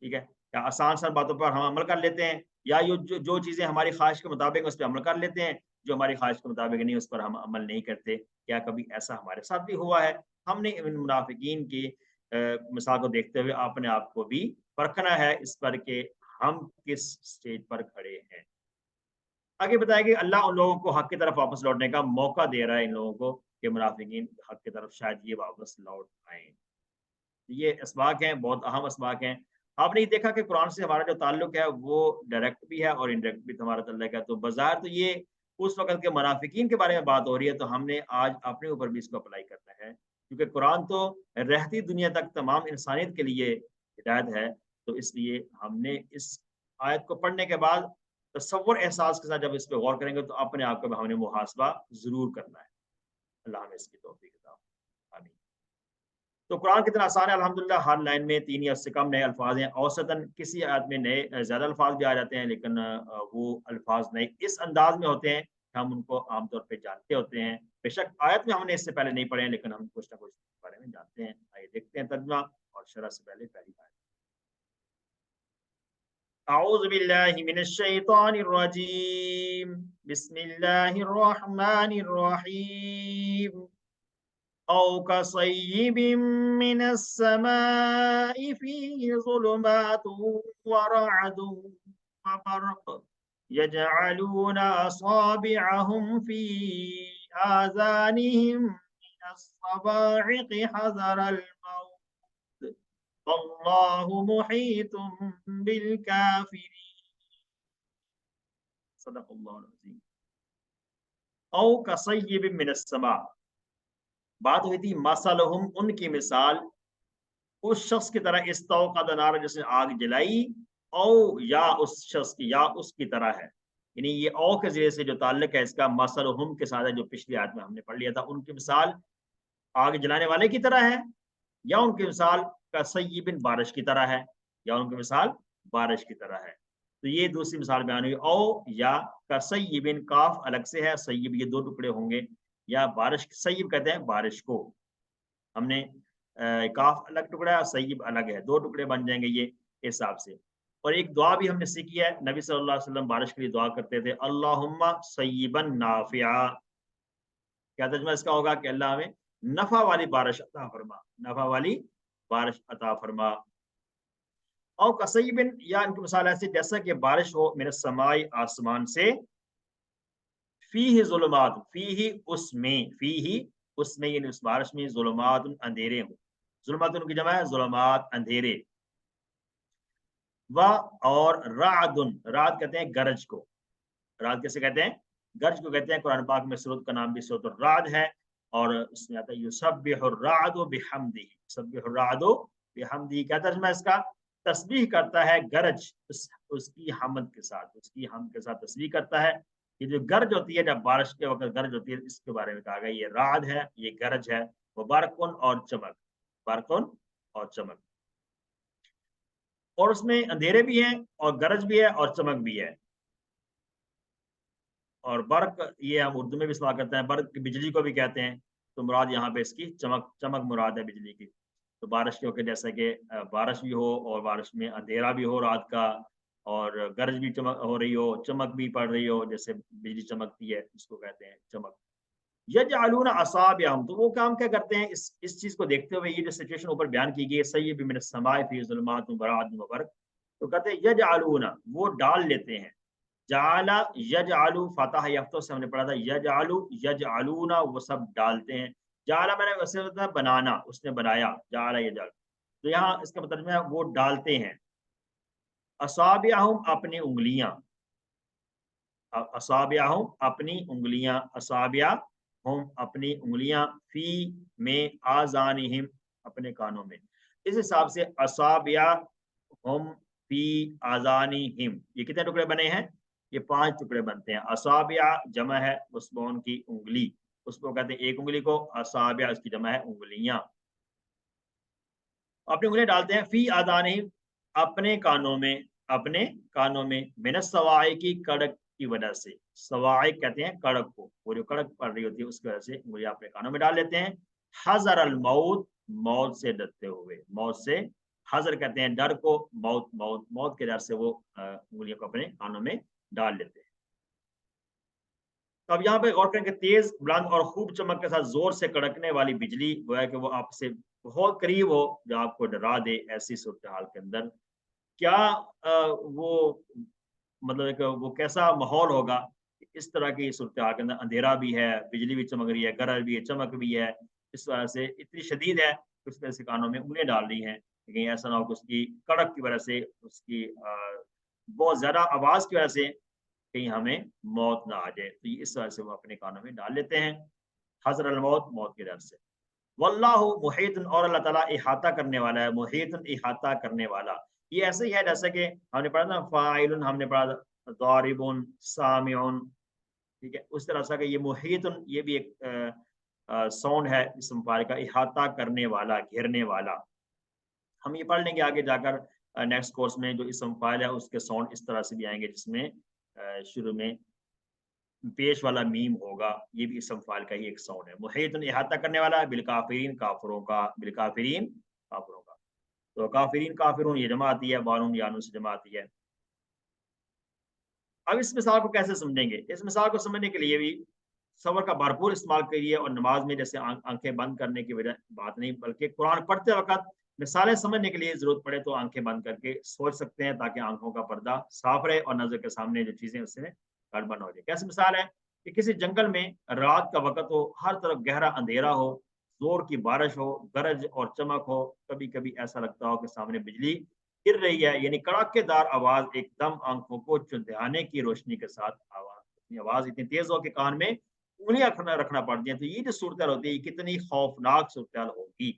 ठीक है? या आसान-आसान बातों पर हम अमल कर लेते हैं या यो जो जो चीज़ें हमारी ख़्वाहिश के मुताबिक उस पे अमल कर लेते हैं, जो हमारी ख़्वाहिश के मुताबिक नहीं उस पर हम अमल नहीं करते। क्या कभी ऐसा हमारे साथ भी हुआ है? हमने इन मुनाफ़िकीन की मिसाल को देखते हुए अपने आप को भी परखना है इस पर कि हम किस स्टेज पर खड़े हैं। आगे बताया कि अल्लाह उन लोगों को हक़ की तरफ वापस लौटने का मौका दे रहा है इन लोगों को कि मुनाफ़िकीन हक़ की तरफ शायद ये वापस लौट आएँ। ये असबाक हैं, बहुत अहम असबाक हैं। आपने ये देखा कि कुरान से हमारा जो ताल्लुक है वो डायरेक्ट भी है और इनडायरेक्ट भी हमारा ताल्लुक है। तो बज़ाहिर तो ये उस वक़्त के मुनाफ़िकीन के बारे में बात हो रही है, तो हमने आज अपने ऊपर भी इसको अप्लाई करना है। क्योंकि कुरान तो रहती दुनिया तक तमाम इंसानियत के लिए हिदायत है। तो इसलिए हमने इस आयत को पढ़ने के बाद तसव्वुर एहसास के साथ जब इस पे गौर करेंगे तो अपने आप का भी हमने मुहासबा ज़रूर करना है। अल्लाह हमें इसकी तौफ़ीक अता आमीन। तो कुरान कितना आसान है अल्हम्दुलिल्लाह, हर लाइन में 3 या उससे कम नए अल्फाज हैं। औसतन किसी आयत में नए ज़्यादा अल्फाज भी आ जाते हैं, लेकिन वो अल्फाज नए इस अंदाज में होते हैं कि हम उनको आम तौर पे जानते होते हैं। बेशक आयत में हमने इससे पहले नहीं पढ़े हैं, लेकिन हम कुछ ना कुछ इसके बारे में जानते हैं। आइए देखते हैं तर्जुमा और शरह से पहले पहली आयत। अऊज़ु बिल्लाहि मिनश शैतानिर रजीम। बिस्मिल्लाहिर रहमानिर रहीम। أو كصيب من السماء فيه ظلمات ورعد وبرق يجعلون أصابعهم في آذانهم من الصواعق حذر الموت والله محيط بالكافرين صدق الله العظيم أو كصيب من السماء बात हुई थी मसलहुम उनकी मिसाल उस शख्स की तरह इस्तौक़द नारा जिसने आग जलाई औ या उस शख्स की या उसकी तरह है। यानी ये औ के ज़रिए से जो ताल्लुक है इसका मसलहुम के साथ है जो पिछली आयत में हमने पढ़ लिया था। उनकी मिसाल आग जलाने वाले की तरह है या उनकी मिसाल कसय्यिबिन बारिश की तरह है या उनकी मिसाल बारिश की तरह है। तो ये दूसरी मिसाल बयान हुई औ या कसय्यिबिन काफ अलग से है, सय्यिब ये 2 टुकड़े होंगे या बारिश सय्यिब कहते हैं बारिश को। हमने काफ अलग टुकड़ा है, सय्यिब अलग है, 2 टुकड़े बन जाएँगे ये हिसाब से। और एक दुआ भी हमने सीखी है, नबी सल्लल्लाहु अलैहि वसल्लम बारिश के लिए दुआ करते थे, अल्लाहुम्मा सय्यिबन नाफ़िआ। क्या तर्जुमा इसका होगा कि अल्लाह हमें नफ़ा वाली बारिश अता फरमा, नफ़ा वाली बारिश अता फरमा। औ कसय्यिबिन या इनकी मिसाल ऐसी जैसा कि बारिश हो मिनस समाई आसमान से फीही ज़ुलुमात फीही उसमें फीही उसमें यानी उस बारिश में ज़ुलुमात अंधेरे हों। ज़ुलुमात की जमा है ज़ुलुमात अंधेरे। व और राअदुन राअद कहते हैं गरज को। राअद कैसे कहते हैं? गरज को कहते हैं। कुरान पाक में सूरत का नाम भी सूरत राअद है और इसमें आता है युसब्बिहुर राअदु बिहम्दिही। युसब्बिहुर राअदु बिहम्दिही क्या तर्जुमा है इसका? तस्बीह करता है गरज उसकी हम्द के साथ, उसकी हम्द के साथ तस्बीह करता है। ये जो गरज होती है जब बारिश के वक़्त गरज होती है इसके बारे में कहा गया ये राअद है, ये गरज है। वो बरकुन और चमक, बरकुन और चमक। और उसमें अंधेरे भी हैं और गरज भी है और चमक भी है। और बर्क ये हम उर्दू में भी इस्तेमाल करते हैं, बर्क बिजली को भी कहते हैं। तो मुराद यहाँ पे इसकी चमक चमक मुराद है बिजली की। तो बारिश के वक़्त जैसे कि बारिश भी हो और बारिश में अंधेरा भी हो रात का और गरज भी चमक हो रही हो, चमक भी पड़ रही हो, जैसे बिजली चमकती है, उसको कहते हैं चमक। यजअलूना असाबिअहुम तो वो काम क्या करते हैं इस चीज़ को देखते हुए ये जो सिचुएशन ऊपर बयान की गई है सय्यिबिन मिनस समाई फी ज़ुलुमातिन व रअदुन व बर्क तो कहते हैं यजअलूना वो डाल लेते हैं। जाला यजअलू फतह यफ्तो से हमने पढ़ा था यजअलू यजअलूना वो सब डालते हैं। जाला मैंने वैसे होता है बनाना, उसने बनाया, जाला यजअल। तो यहाँ इसका मतलब है वो डालते हैं। असाबिअहुम अपनी उँगलियाँ, असाबिअहुम अपनी उँगलियाँ, असाबिया हम अपनी उँगलियाँ, फी में आज़ानिहिम अपने कानों में। इस हिसाब से असाबिया हम फी आज़ानिहिम ये कितने टुकड़े बने हैं? ये 5 टुकड़े बनते हैं। असाबिया जमा है उसबोन की उँगली, उसको कहते हैं एक उँगली को, असाबिया उसकी जमा है उँगलियाँ। अपनी उँगलियाँ डालते हैं फी आज़ानिहिम اپنے کانوں میں، اپنے کانوں میں منس سوائی کی کڑک کی وجہ سے، سوائی کہتے ہیں کڑک کو، وہ جو کڑک پڑ رہی ہوتی ہے اس کی وجہ سے انگلیاں اپنے کانوں میں ڈال لیتے ہیں، حذر الموت، موت سے ڈرتے ہوئے، موت سے، حذر کہتے ہیں ڈر کو، موت، موت، موت کے ڈر سے وہ انگلیوں کو اپنے کانوں میں ڈال لیتے ہیں۔ تو اب یہاں پہ غور کریں کہ تیز، بلند اور خوب چمک کے ساتھ زور سے کڑکنے والی بجلی گویا کہ وہ آپ سے بہت قریب ہو، جو آپ کو ڈرا دے، ایسی صورتحال کے اندر کیا وہ مطلب ایک وہ کیسا ماحول ہوگا، اس طرح کی صورتحال کے اندر اندھیرا بھی ہے، بجلی بھی چمک رہی ہے، گرج بھی ہے، چمک بھی ہے، اس وجہ سے اتنی شدید ہے کہ اس طرح سے کانوں میں انگلیاں ڈال رہی ہیں، لیکن ایسا نہ ہو کہ اس کی کڑک کی وجہ سے، اس کی بہت زیادہ آواز کی وجہ سے کہیں ہمیں موت نہ آ جائے، تو یہ اس وجہ سے وہ اپنے کانوں میں ڈال لیتے ہیں، حذر الموت، موت کے ڈر سے۔ واللہ محیط، اور اللہ تعالیٰ احاطہ کرنے والا ہے، محیط احاطہ کرنے والا، یہ ایسے ہی ہے جیسا کہ ہم نے پڑھا نا فاعل، ہم نے پڑھا ضارب، سامع، ٹھیک ہے، اس طرح سے کہ یہ محیط، یہ بھی ایک ساؤنڈ ہے اسم فاعل کا، احاطہ کرنے والا، گھیرنے والا۔ ہم یہ پڑھ لیں گے آگے جا کر نیکسٹ کورس میں، جو اسم فاعل ہے اس کے ساؤنڈ اس طرح سے بھی آئیں گے، جس میں شروع میں پیش والا میم ہوگا، یہ بھی اسم فاعل کا ہی ایک ساؤنڈ ہے۔ محیط، احاطہ کرنے والا، بالکافرین، کافروں کا، بالکافرین، کافروں کا، تو کافرین، کافرون یہ جمع آتی ہے، بانون یانون سے جمع آتی ہے۔ اب اس مثال کو کیسے سمجھیں گے؟ اس مثال کو سمجھنے کے لیے بھی صبر کا بھرپور استعمال کریے، اور نماز میں جیسے آنکھیں بند کرنے کی وجہ بات نہیں، بلکہ قرآن پڑھتے وقت مثالیں سمجھنے کے لیے ضرورت پڑے تو آنکھیں بند کر کے سوچ سکتے ہیں، تاکہ آنکھوں کا پردہ صاف رہے اور نظر کے سامنے جو چیزیں اس سے گڑبڑ ہو جائے۔ کیسے مثال ہے کہ کسی جنگل میں رات کا وقت ہو، ہر طرف گہرا اندھیرا ہو، زور کی بارش ہو، گرج اور چمک ہو، کبھی کبھی ایسا لگتا ہو کہ سامنے بجلی گر رہی ہے، یعنی کڑاکے دار آواز ایک دم آنکھوں کو چندیانے کی روشنی کے ساتھ آواز اتنی تیز ہو کہ کان میں انگلیاں رکھنا پڑتی ہیں، تو یہ جو صورتحال ہوتی ہے یہ کتنی خوفناک صورتحال ہوگی۔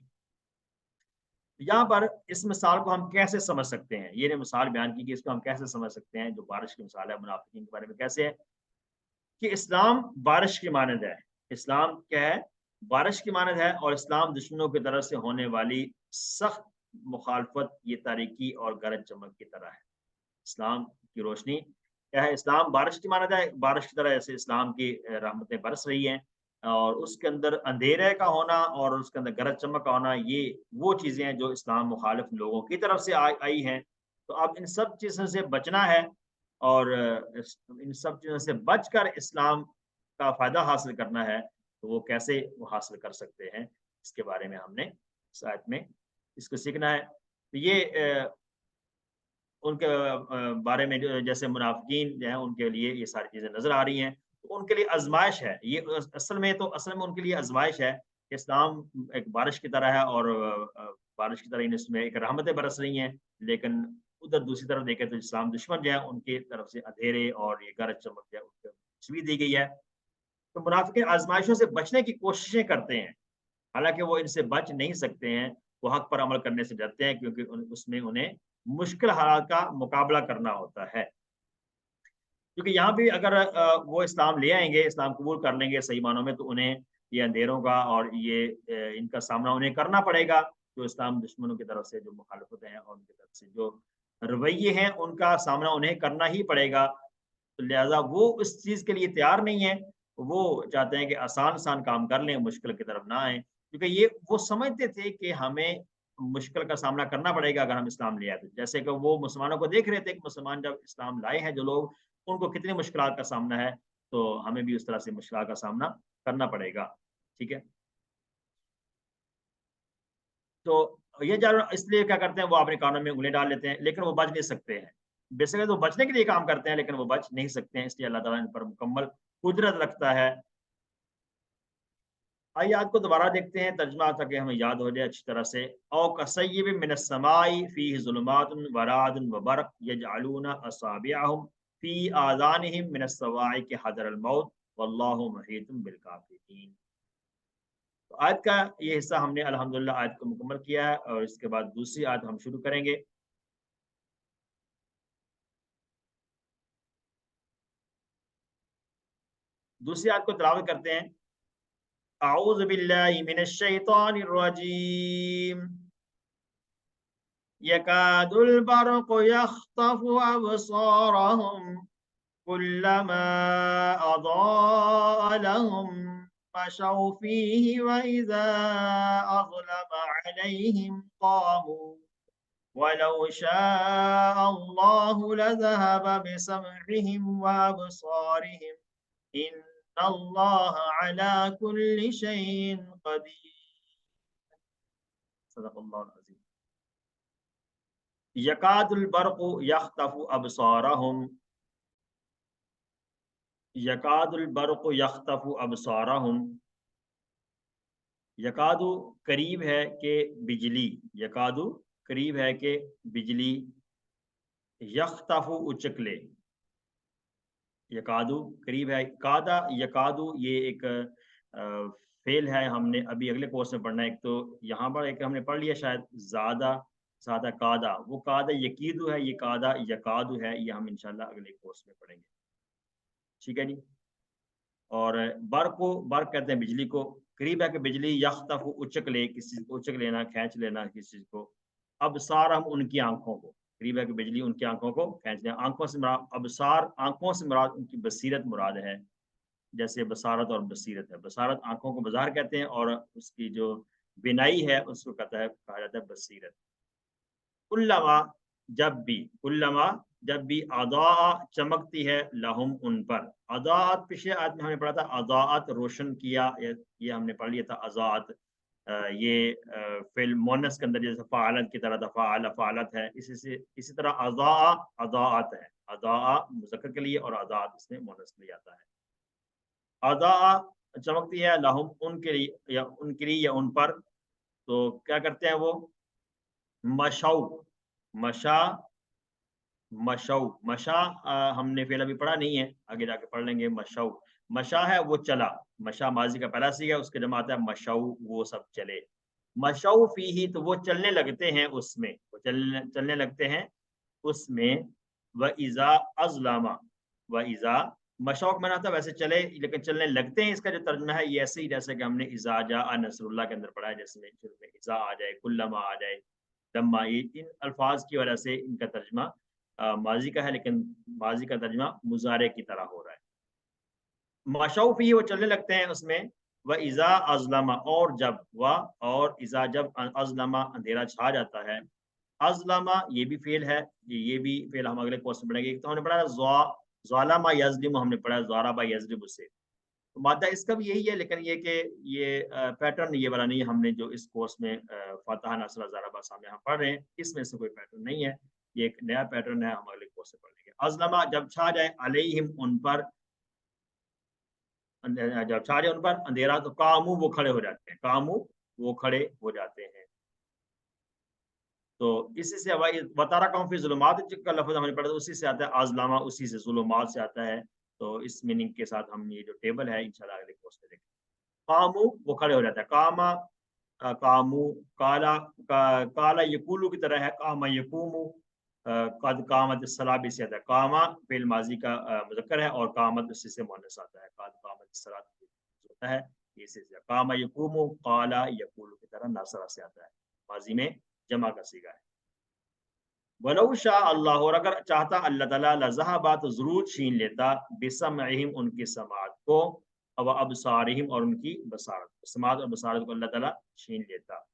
یہاں پر اس مثال کو ہم کیسے سمجھ سکتے ہیں، یہ مثال بیان کی کہ اس کو ہم کیسے سمجھ سکتے ہیں، جو بارش کی مثال ہے منافقین کے بارے میں کیسے ہے کہ اسلام بارش کی مانند ہے، اسلام کیا ہے، بارش کی مانند ہے، اور اسلام دشمنوں کی طرف سے ہونے والی سخت مخالفت یہ تاریکی اور گرج چمک کی طرح ہے۔ اسلام کی روشنی کیا ہے، اسلام بارش کی مانند ہے، بارش کی طرح جیسے اسلام کی رحمتیں برس رہی ہیں، اور اس کے اندر اندھیرے کا ہونا اور اس کے اندر گرج چمک کا ہونا، یہ وہ چیزیں ہیں جو اسلام مخالف لوگوں کی طرف سے آئی ہیں۔ تو اب ان سب چیزوں سے بچنا ہے، اور ان سب چیزوں سے بچ کر اسلام کا فائدہ حاصل کرنا ہے، تو وہ کیسے وہ حاصل کر سکتے ہیں، اس کے بارے میں ہم نے اس آیت میں اس کو سیکھنا ہے۔ تو یہ ان کے بارے میں جیسے منافقین جو ہیں ان کے لیے یہ ساری چیزیں نظر آ رہی ہیں، تو ان کے لیے آزمائش ہے یہ، اصل میں ان کے لیے آزمائش ہے کہ اسلام ایک بارش کی طرح ہے، اور بارش کی طرح اس میں ایک رحمتیں برس رہی ہیں، لیکن ادھر دوسری طرف دیکھیں تو اسلام دشمن جو ہے ان کی طرف سے اندھیرے اور یہ گرج چمک جو ہے ان کو تصویر دی گئی ہے۔ تو منافقین آزمائشوں سے بچنے کی کوششیں کرتے ہیں، حالانکہ وہ ان سے بچ نہیں سکتے ہیں، وہ حق پر عمل کرنے سے ڈرتے ہیں، کیونکہ اس میں انہیں مشکل حالات کا مقابلہ کرنا ہوتا ہے۔ کیونکہ یہاں بھی اگر وہ اسلام لے آئیں گے، اسلام قبول کر لیں گے صحیح معنوں میں، تو انہیں یہ اندھیروں کا اور یہ ان کا سامنا انہیں کرنا پڑے گا، جو اسلام دشمنوں کی طرف سے جو مخالفت ہیں اور ان کی طرف سے جو رویے ہیں ان کا سامنا انہیں کرنا ہی پڑے گا۔ تو لہٰذا وہ اس چیز کے لیے تیار نہیں ہے، وہ چاہتے ہیں کہ آسان آسان کام کر لیں، مشکل کی طرف نہ آئیں، کیونکہ یہ وہ سمجھتے تھے کہ ہمیں مشکل کا سامنا کرنا پڑے گا اگر ہم اسلام لے آئے تو، جیسے کہ وہ مسلمانوں کو دیکھ رہے تھے کہ مسلمان جب اسلام لائے ہیں جو لوگ، ان کو کتنی مشکلات کا سامنا ہے، تو ہمیں بھی اس طرح سے مشکلات کا سامنا کرنا پڑے گا، ٹھیک ہے۔ تو یہ جانور اس لیے کیا کرتے ہیں، وہ اپنے کانوں میں انگلی ڈال لیتے ہیں، لیکن وہ بچ نہیں سکتے ہیں، بیسیکلی وہ بچنے کے لیے کام کرتے ہیں لیکن وہ بچ نہیں سکتے ہیں، اس لیے اللہ تعالیٰ ان پر مکمل قدرت رکھتا ہے۔ آئیے آیت کو دوبارہ دیکھتے ہیں، ترجمہ تاکہ ہمیں یاد ہو جائے اچھی طرح سے۔ او کصیب من السماء فیہ ظلمات ورعد وبرق یجعلون اصابعهم فی آذانهم من الصواعق حذر الموت واللہ محیط بالکافرین۔ تو آیت کا یہ حصہ ہم نے الحمدللہ آیت کو مکمل کیا ہے، اور اس کے بعد دوسری آیت ہم شروع کریں گے۔ دوسری آیت کو تلاوت کرتے ہیں۔ اعوذ باللہ من الشیطان الرجیم، यकादु अल-बरक़ु यख़्तफ़ु अबसारहुम कुल्लमा अज़ाअ लहुम मशौ फ़ीहि व इज़ा अज़लम अलैहिम क़ामू वलौ शाअ अल्लाहु लज़हब बिसमइहिम व अबसारिहिम इन्नल्लाह अला कुल्लि शैइन क़दीर। सदक़ल्लाहुल अज़ीम। यकादुल बरक़ु यख़्तफ़ु अबसारहुम, यकादुल बरक़ु यख़्तफ़ु अबसारहुम, यकादु करीब है कि बिजली, यकादु करीब है कि बिजली, यख़्तफ़ु उचक ले, यकादु करीब है, कादा यकादु ये एक फेल है, हमने अभी अगले कोर्स में पढ़ना है। एक तो यहाँ पर एक हमने पढ़ लिया शायद ज़्यादा ज़्यादा कादा, वो कादा यकीदु है, ये कादा यकादु है, ये हम इंशाल्लाह अगले कोर्स में पढ़ेंगे। ठीक है जी। और बर्क कहते हैं बिजली को, करीब है कि बिजली यख्तफ़ु उचक ले, किसी चीज़ को उचक लेना, खींच लेना किसी चीज़ को। अबसारहम उनकी आँखों को, करीब है कि बिजली उनकी आँखों को खींच ले। आँखों से मुराद अबसार, आँखों से मुराद उनकी बसीरत मुराद है, जैसे बसारत और बसीरत है। बसारत आँखों को बज़ार कहते हैं और उसकी जो बिनाई है उसको कहा जाता है बसीरत। कुल्लमा जब भी, कुल्लमा जब भी, अज़ाअ चमकती है, लहुम उन पर। अज़ाअत पिछले आयत में हमने पढ़ा था, अज़ाअत रोशन किया, ये हमने पढ़ लिया था अज़ाअत। ये फ़िल मुअन्नस के अंदर जैसे फ़अलत की तरह था, फ़अल फ़अलत है, इसी तरह अज़ाअ अज़ाअत है। अज़ाअ मुज़क्कर के लिए और अज़ाअत इसमें मुअन्नस के लिए आता है। अज़ाअ चमकती है, लहुम उनके लिए या उनके लिए या उन पर, तो क्या करते हैं वो? मशौ, मशा, मशौ, मशा हमने फ़िल अभी पढ़ा नहीं है, आगे जाके पढ़ लेंगे। मशौ, मशा है वो चला, मशा माज़ी का पहला सीगा है, उसके जमा आता है मशौ, वो सब चले। मशौ फ़ीही तो वो चलने लगते हैं उसमें, वो चलने लगते हैं उसमें। व इज़ा अज़लमा, व इज़ा, मशौ का माना था वैसे चले, लेकिन चलने लगते हैं, इसका जो तर्जुमा है ये ऐसे ही जैसे कि हमने इज़ा जाअ नस्रुल्लाह के अंदर पढ़ा है, जिसमें शुरू में इज़ा आ जाए, कुल्लमा आ जाए, लम्मा, ये इन अल्फाज की वजह से इनका तर्जुमा माज़ी का है, लेकिन माज़ी का तर्जुमा मुज़ारे की तरह हो रहा है। मशौ फ़ीही वो चलने लगते हैं उसमें। व इज़ा अज़लमा और जब, व और इज़ा जब अज़लमा अंधेरा छा जाता है। अज़लमा ये भी फ़ेल है, ये भी फ़ेल हम अगले कोर्स में पढ़ेंगे। एक तो हमने पढ़ा है ज़ालमा यज़लिमु, हमने पढ़ा है ज़ारबा यज़रिबु से। तो मादा इसका भी यही है, लेकिन ये कि ये पैटर्न ये वाला नहीं है। हमने जो इस कोर्स में फ़तह, नस्र, ज़रबा, सामने हम पढ़ रहे हैं, इसमें से कोई पैटर्न नहीं है। ये एक नया पैटर्न है, हम अगले कोर्स में पढ़ लेंगे। अज़लमा जब छा जाए, अलैहिम उन पर, जब छा जाए उन पर अंधेरा, तो कामू वो खड़े हो जाते हैं, कामू वो खड़े हो जाते हैं। तो इसी से हवाई वतारा कौम फी ज़ुलुमात का लफ्ज़ हमने पढ़ा था, उसी से आता है अज़लमा, उसी से ज़ुलुमात से आता है। तो इस मीनिंग के साथ हम ये जो टेबल है इंशाल्लाह अगले कोर्स में देखेंगे। कामू वो खड़े हो जाता है, कामा कामू, काला काला यकूलू की तरह है, कामा यकूमू, कद कामत सला भी से आता है। कामा फ़िल माज़ी का मुज़क्कर है और कामत उसी से मुअन्नस आता है, कद कामत सलात होता है, ये से कामा यकूमू, काला यकूलू की तरह नसरा से आता है, माज़ी में जमा का सीगा है। वलौ शाअ अल्लाह, और अगर चाहता अल्लाह ताला, लज़हबा तो ज़रूर छीन लेता, बिसमइहिम उनकी समाअत को, व अबसारिहिम और उनकी बसारत, समाअत और बसारत को अल्लाह ताला छीन लेता।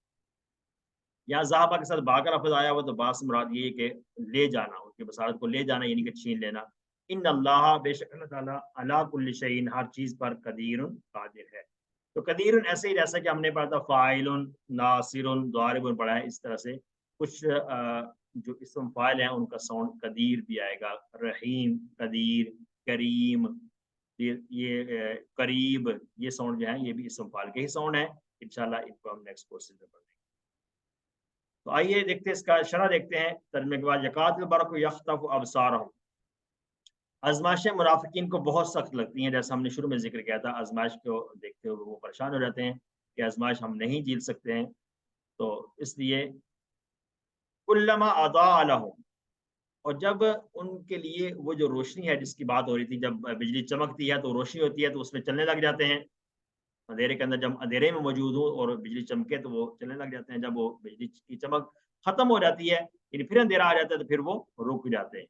यहाँ ज़हबा के साथ बा का लफ्ज़ आया हुआ, तो बा से मुराद ये है कि ले जाना, उनकी बसारत को ले जाना, यानी कि छीन लेना। इन्नल्लाह बेशक अल्लाह ताला अला कुल्लि शैइन हर चीज़ पर कदीरुन कादिर है। तो कदीरुन ऐसे ही जैसा कि हमने पढ़ा था फ़ाइलुन, नासिरुन, ज़ारिबुन पढ़ा है, इस तरह से कुछ जो इस्म फ़ाइल हैं उनका साउंड कदीर भी आएगा। रहीम, कदीर, करीम, ये करीब, ये साउंड जो है ये भी इस्म फ़ाइल के ही साउंड है। इंशाल्लाह इनको हम नेक्स्ट कोर्सेज़ में पढ़ेंगे। तो आइए देखते हैं, इसका शरह देखते हैं तर्जुमे के बाद। यकातुल बरक़ु यख़्तफ़ु अबसारहुम, आज़माइशें मुनाफ़िकीन को बहुत सख्त लगती हैं, जैसा हमने शुरू में ज़िक्र किया था। आज़माइश को देखते हुए वो परेशान हो जाते हैं कि आज़माइश हम नहीं झेल सकते हैं, तो इसलिए कुल्लमा अज़ाअ लहुम, और जब उनके लिए वो जो रोशनी है जिसकी बात हो रही थी, जब बिजली चमकती है तो रोशनी होती है, तो उसमें चलने लग जाते हैं। अंधेरे के अंदर जब अंधेरे में मौजूद हो और बिजली चमके तो वो चलने लग जाते हैं। जब वो बिजली की चमक खत्म हो जाती है यानी फिर अंधेरा आ जाता है तो फिर वो रुक जाते हैं।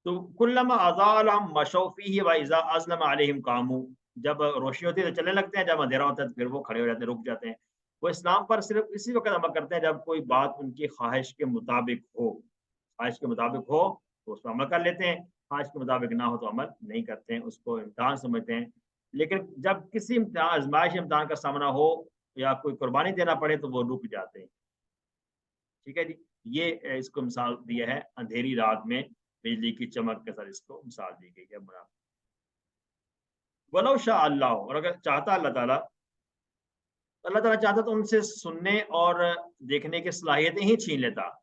तो कुल्लमा अज़ालहम मशौ फ़ीही व इज़ा अज़लम अलैहिम कामू, जब रोशनी होती है तो चलने लगते हैं, जब अंधेरा होता है तो फिर वो खड़े हो जाते हैं, रुक जाते हैं। वो इस्लाम पर सिर्फ़ इसी वक़्त अमल करते हैं जब कोई बात उनकी ख़्वाहिश के मुताबिक हो। ख़्वाहिश के मुताबिक हो तो उस पर अमल कर लेते हैं, ख़्वाहिश के मुताबिक ना हो तो अमल नहीं करते हैं, उसको इम्तिहान समझते हैं। लेकिन जब किसी आज़माइश इम्तिहान का सामना हो या कोई कुर्बानी देना पड़े तो वो रुक जाते हैं। ठीक है जी? ये इसको मिसाल दिया है अंधेरी रात में बिजली की चमक के साथ, इसको मिसाल दी गई है मुनाफ़िक। वलौ शाअ अल्लाह, और अगर चाहता अल्लाह ताला चाहता तो उनसे सुनने और देखने की सलाहियतें ही छीन लेता।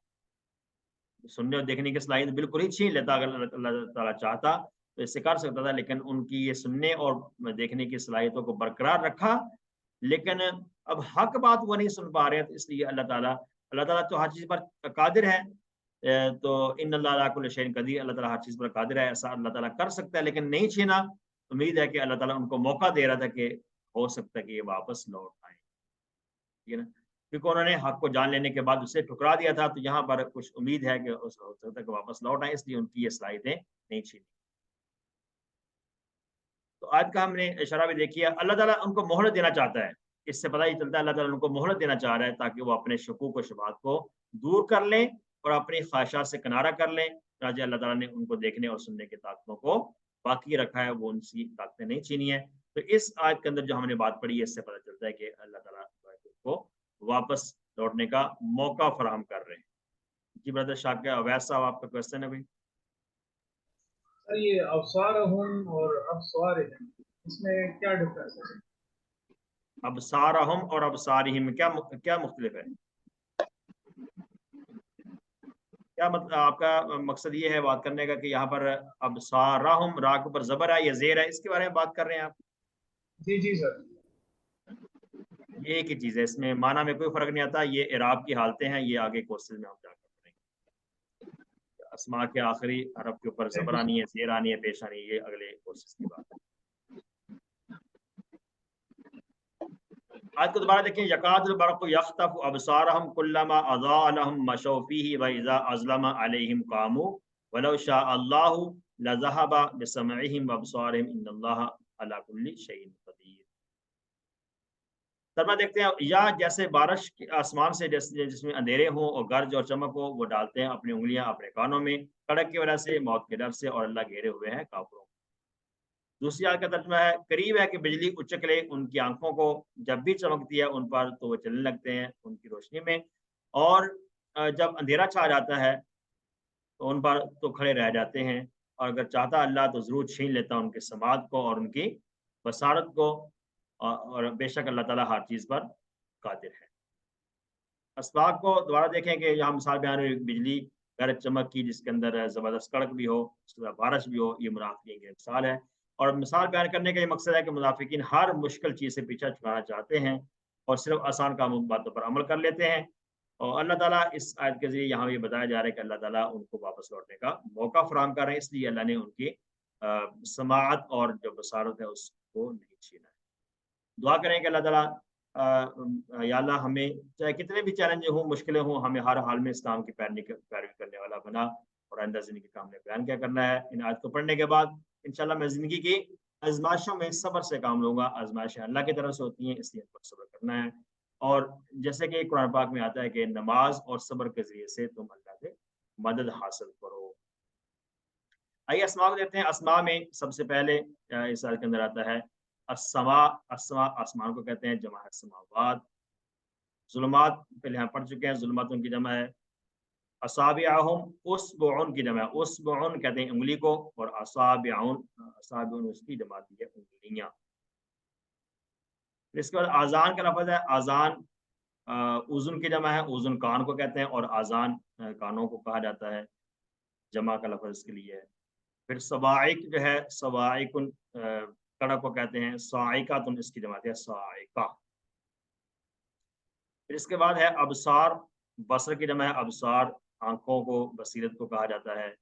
सुनने और देखने की सलाहियत बिल्कुल ही छीन लेता, अगर अल्लाह अल्लाह ताला चाहता तो इससे कर सकता था, लेकिन उनकी ये सुनने और देखने की सलाहियतों को बरकरार रखा। लेकिन अब हक बात वो नहीं सुन पा रहे हैं, तो इसलिए अल्लाह ताला तो हर चीज़ पर कादिर है। तो इन्नल्लाह अला कुल्लि शैइन क़दीर, अल्लाह ताला हर चीज़ पर कादिर है, ऐसा अल्लाह ताला कर सकता है, लेकिन नहीं छीना। उम्मीद है कि अल्लाह ताला उनको मौका दे रहा था कि हो सकता है कि ये वापस लौट आएँ। ठीक है ना? क्योंकि उन्होंने हक को जान लेने के बाद उसे ठुकरा दिया था, तो यहाँ पर कुछ उम्मीद है कि उस हो सकता है कि वापस लौट आएँ, इसलिए उनकी ये सलाहियतें नहीं छीनी। तो आज का हमने इशारा भी देखी है, अल्लाह ताला उनको मोहलत देना चाहता है। इससे पता ही चलता है अल्लाह ताला उनको मोहलत देना चाह रहा है ताकि वो अपने शकूक व शुबहात को दूर कर लें और अपनी ख्वाहिशात से किनारा कर लें। चुनांचे अल्लाह ताला ने उनको देखने और सुनने की ताकतों को बाकी रखा है, वो उनकी ताकतें नहीं छीनी है। तो इस आयत के अंदर जो हमने बात पढ़ी है, इससे पता चलता है कि अल्लाह ताला जो है उनको वापस लौटने का मौका फराहम कर रहे हैं। जी ब्रदर शाकिर अवैस साहब, आपका क्वेश्चन है कोई? सर ये अबसारहुम और अबसारिहिम, इसमें क्या डिफरेंस है? अबसारहुम और अबसारिहिम में क्या मुख्तलिफ है? क्या मतलब आपका मकसद ये है बात करने का कि यहाँ पर अबसारहुम रा के ऊपर ज़बर है या ज़ेर है, इसके बारे में बात कर रहे हैं आप? जी जी सर। ये एक ही चीज़ है, इसमें माना में कोई फ़र्क नहीं आता, ये इराब की हालतें हैं, ये आगे कोर्सेज़ में हम जाकर पढ़ेंगे। अस्मा के आखिरी हरफ के ऊपर थैंक ज़बर यू आनी सर। है, ज़ेर आनी है, पेश आनी है, ये अगले कोर्सेज़ की बात है। आयत को दोबारा देखें, यकादुल बरक़ु यख़्तफ़ु अबसारहुम कुल्लमा अज़ाअ लहुम मशौ फ़ीहि व इज़ा अज़लम अलैहिम क़ामू वलौ शाअ अल्लाहु लज़हबा बिसमइहिम व अबसारिहिम इन्नल्लाहा अला कुल्लि शैइन क़दीर। तर्जुमा देखते हैं, या जैसे बारिश के आसमान से जैसे जिसमें अंधेरे हों और गरज और चमक हो, वो डालते हैं अपनी उँगलियाँ अपने कानों में, कड़क की वजह से, मौत के डर से, और अल्लाह घेरे हुए हैं काफ़िरों। दूसरी आयत का तर्जुमा है, करीब है कि बिजली उचक ले उनकी आँखों को, जब भी चमकती है उन पर तो वो चलने लगते हैं उनकी रोशनी में, और जब अंधेरा छा जाता है तो उन पर तो खड़े रह जाते हैं, और अगर चाहता अल्लाह तो ज़रूर छीन लेता उनकी समात को और उनकी बसारत को, और बेशक अल्लाह ताला हर चीज़ पर कादिर है। असबाब को दोबारा देखें कि यहाँ मिसाल बयान हुई बिजली, गरज चमक की जिसके अंदर ज़बरदस्त कड़क भी हो, उसके बाद बारिश भी हो, ये मुनाफ़िकीन की मिसाल है। और मिसाल बयान करने का ये मकसद है कि मुनाफ़िकीन हर मुश्किल चीज़ से पीछा छुड़ाना चाहते हैं और सिर्फ़ आसान काम बातों पर अमल कर लेते हैं। और अल्लाह ताला इस आयत के ज़रिए यहाँ ये बताया जा रहा है कि अल्लाह ताला उनको वापस लौटने का मौका फ़राहम कर रहे हैं, इसलिए अल्लाह ने उनकी समाअत और जो बसारत है उसको नहीं छीना है। दुआ करें कि अल्लाह ताला या अल्लाह हमें चाहे कितने भी चैलेंज हों, मुश्किलें हों, हमें हर हाल में इस्लाम की पैरवी करने वाला बना, और आइंदा ज़िंदगी का हमने बयान क्या करना है। इन आयत को पढ़ने के बाद इंशाअल्लाह मैं ज़िंदगी की आज़माइशों में सब्र से काम लूँगा। आज़माइशें अल्लाह की तरफ से होती हैं, इसलिए इन पर सब्र करना है। और जैसे कि कुरान पाक में आता है कि नमाज़ और सब्र के ज़रिए से तुम अल्लाह से मदद हासिल करो। आइए अस्मा को देखते हैं। अस्मा में सबसे पहले इस आयत के अंदर आता है अस्समा। अस्समा आसमान को कहते हैं, जमा है समावात। ज़ुल्मात पहले हम पढ़ चुके हैं, ज़ुल्मातुन की जमा है। असाबिअहुम उस्बुउन की जमा है, उस्बुउन कहते हैं उँगली को, और असाबिउन उसकी जमाती है उँगलियाँ। फिर इसके बाद आज़ान का लफ़्ज़ है, आज़ान उज़ुन की जमा है, उज़ुन कान को कहते हैं, और आज़ान कानों को कहा जाता है, जमा का लफ़्ज़ इसके लिए है। फिर सवाइक जो है, सवाइकुन कड़क को कहते हैं, साइकातुन इसकी जमात है साइका। फिर इसके बाद है अबसार, बसर की जमा है अबसार, आँखों को, बसीरत को कहा जाता है।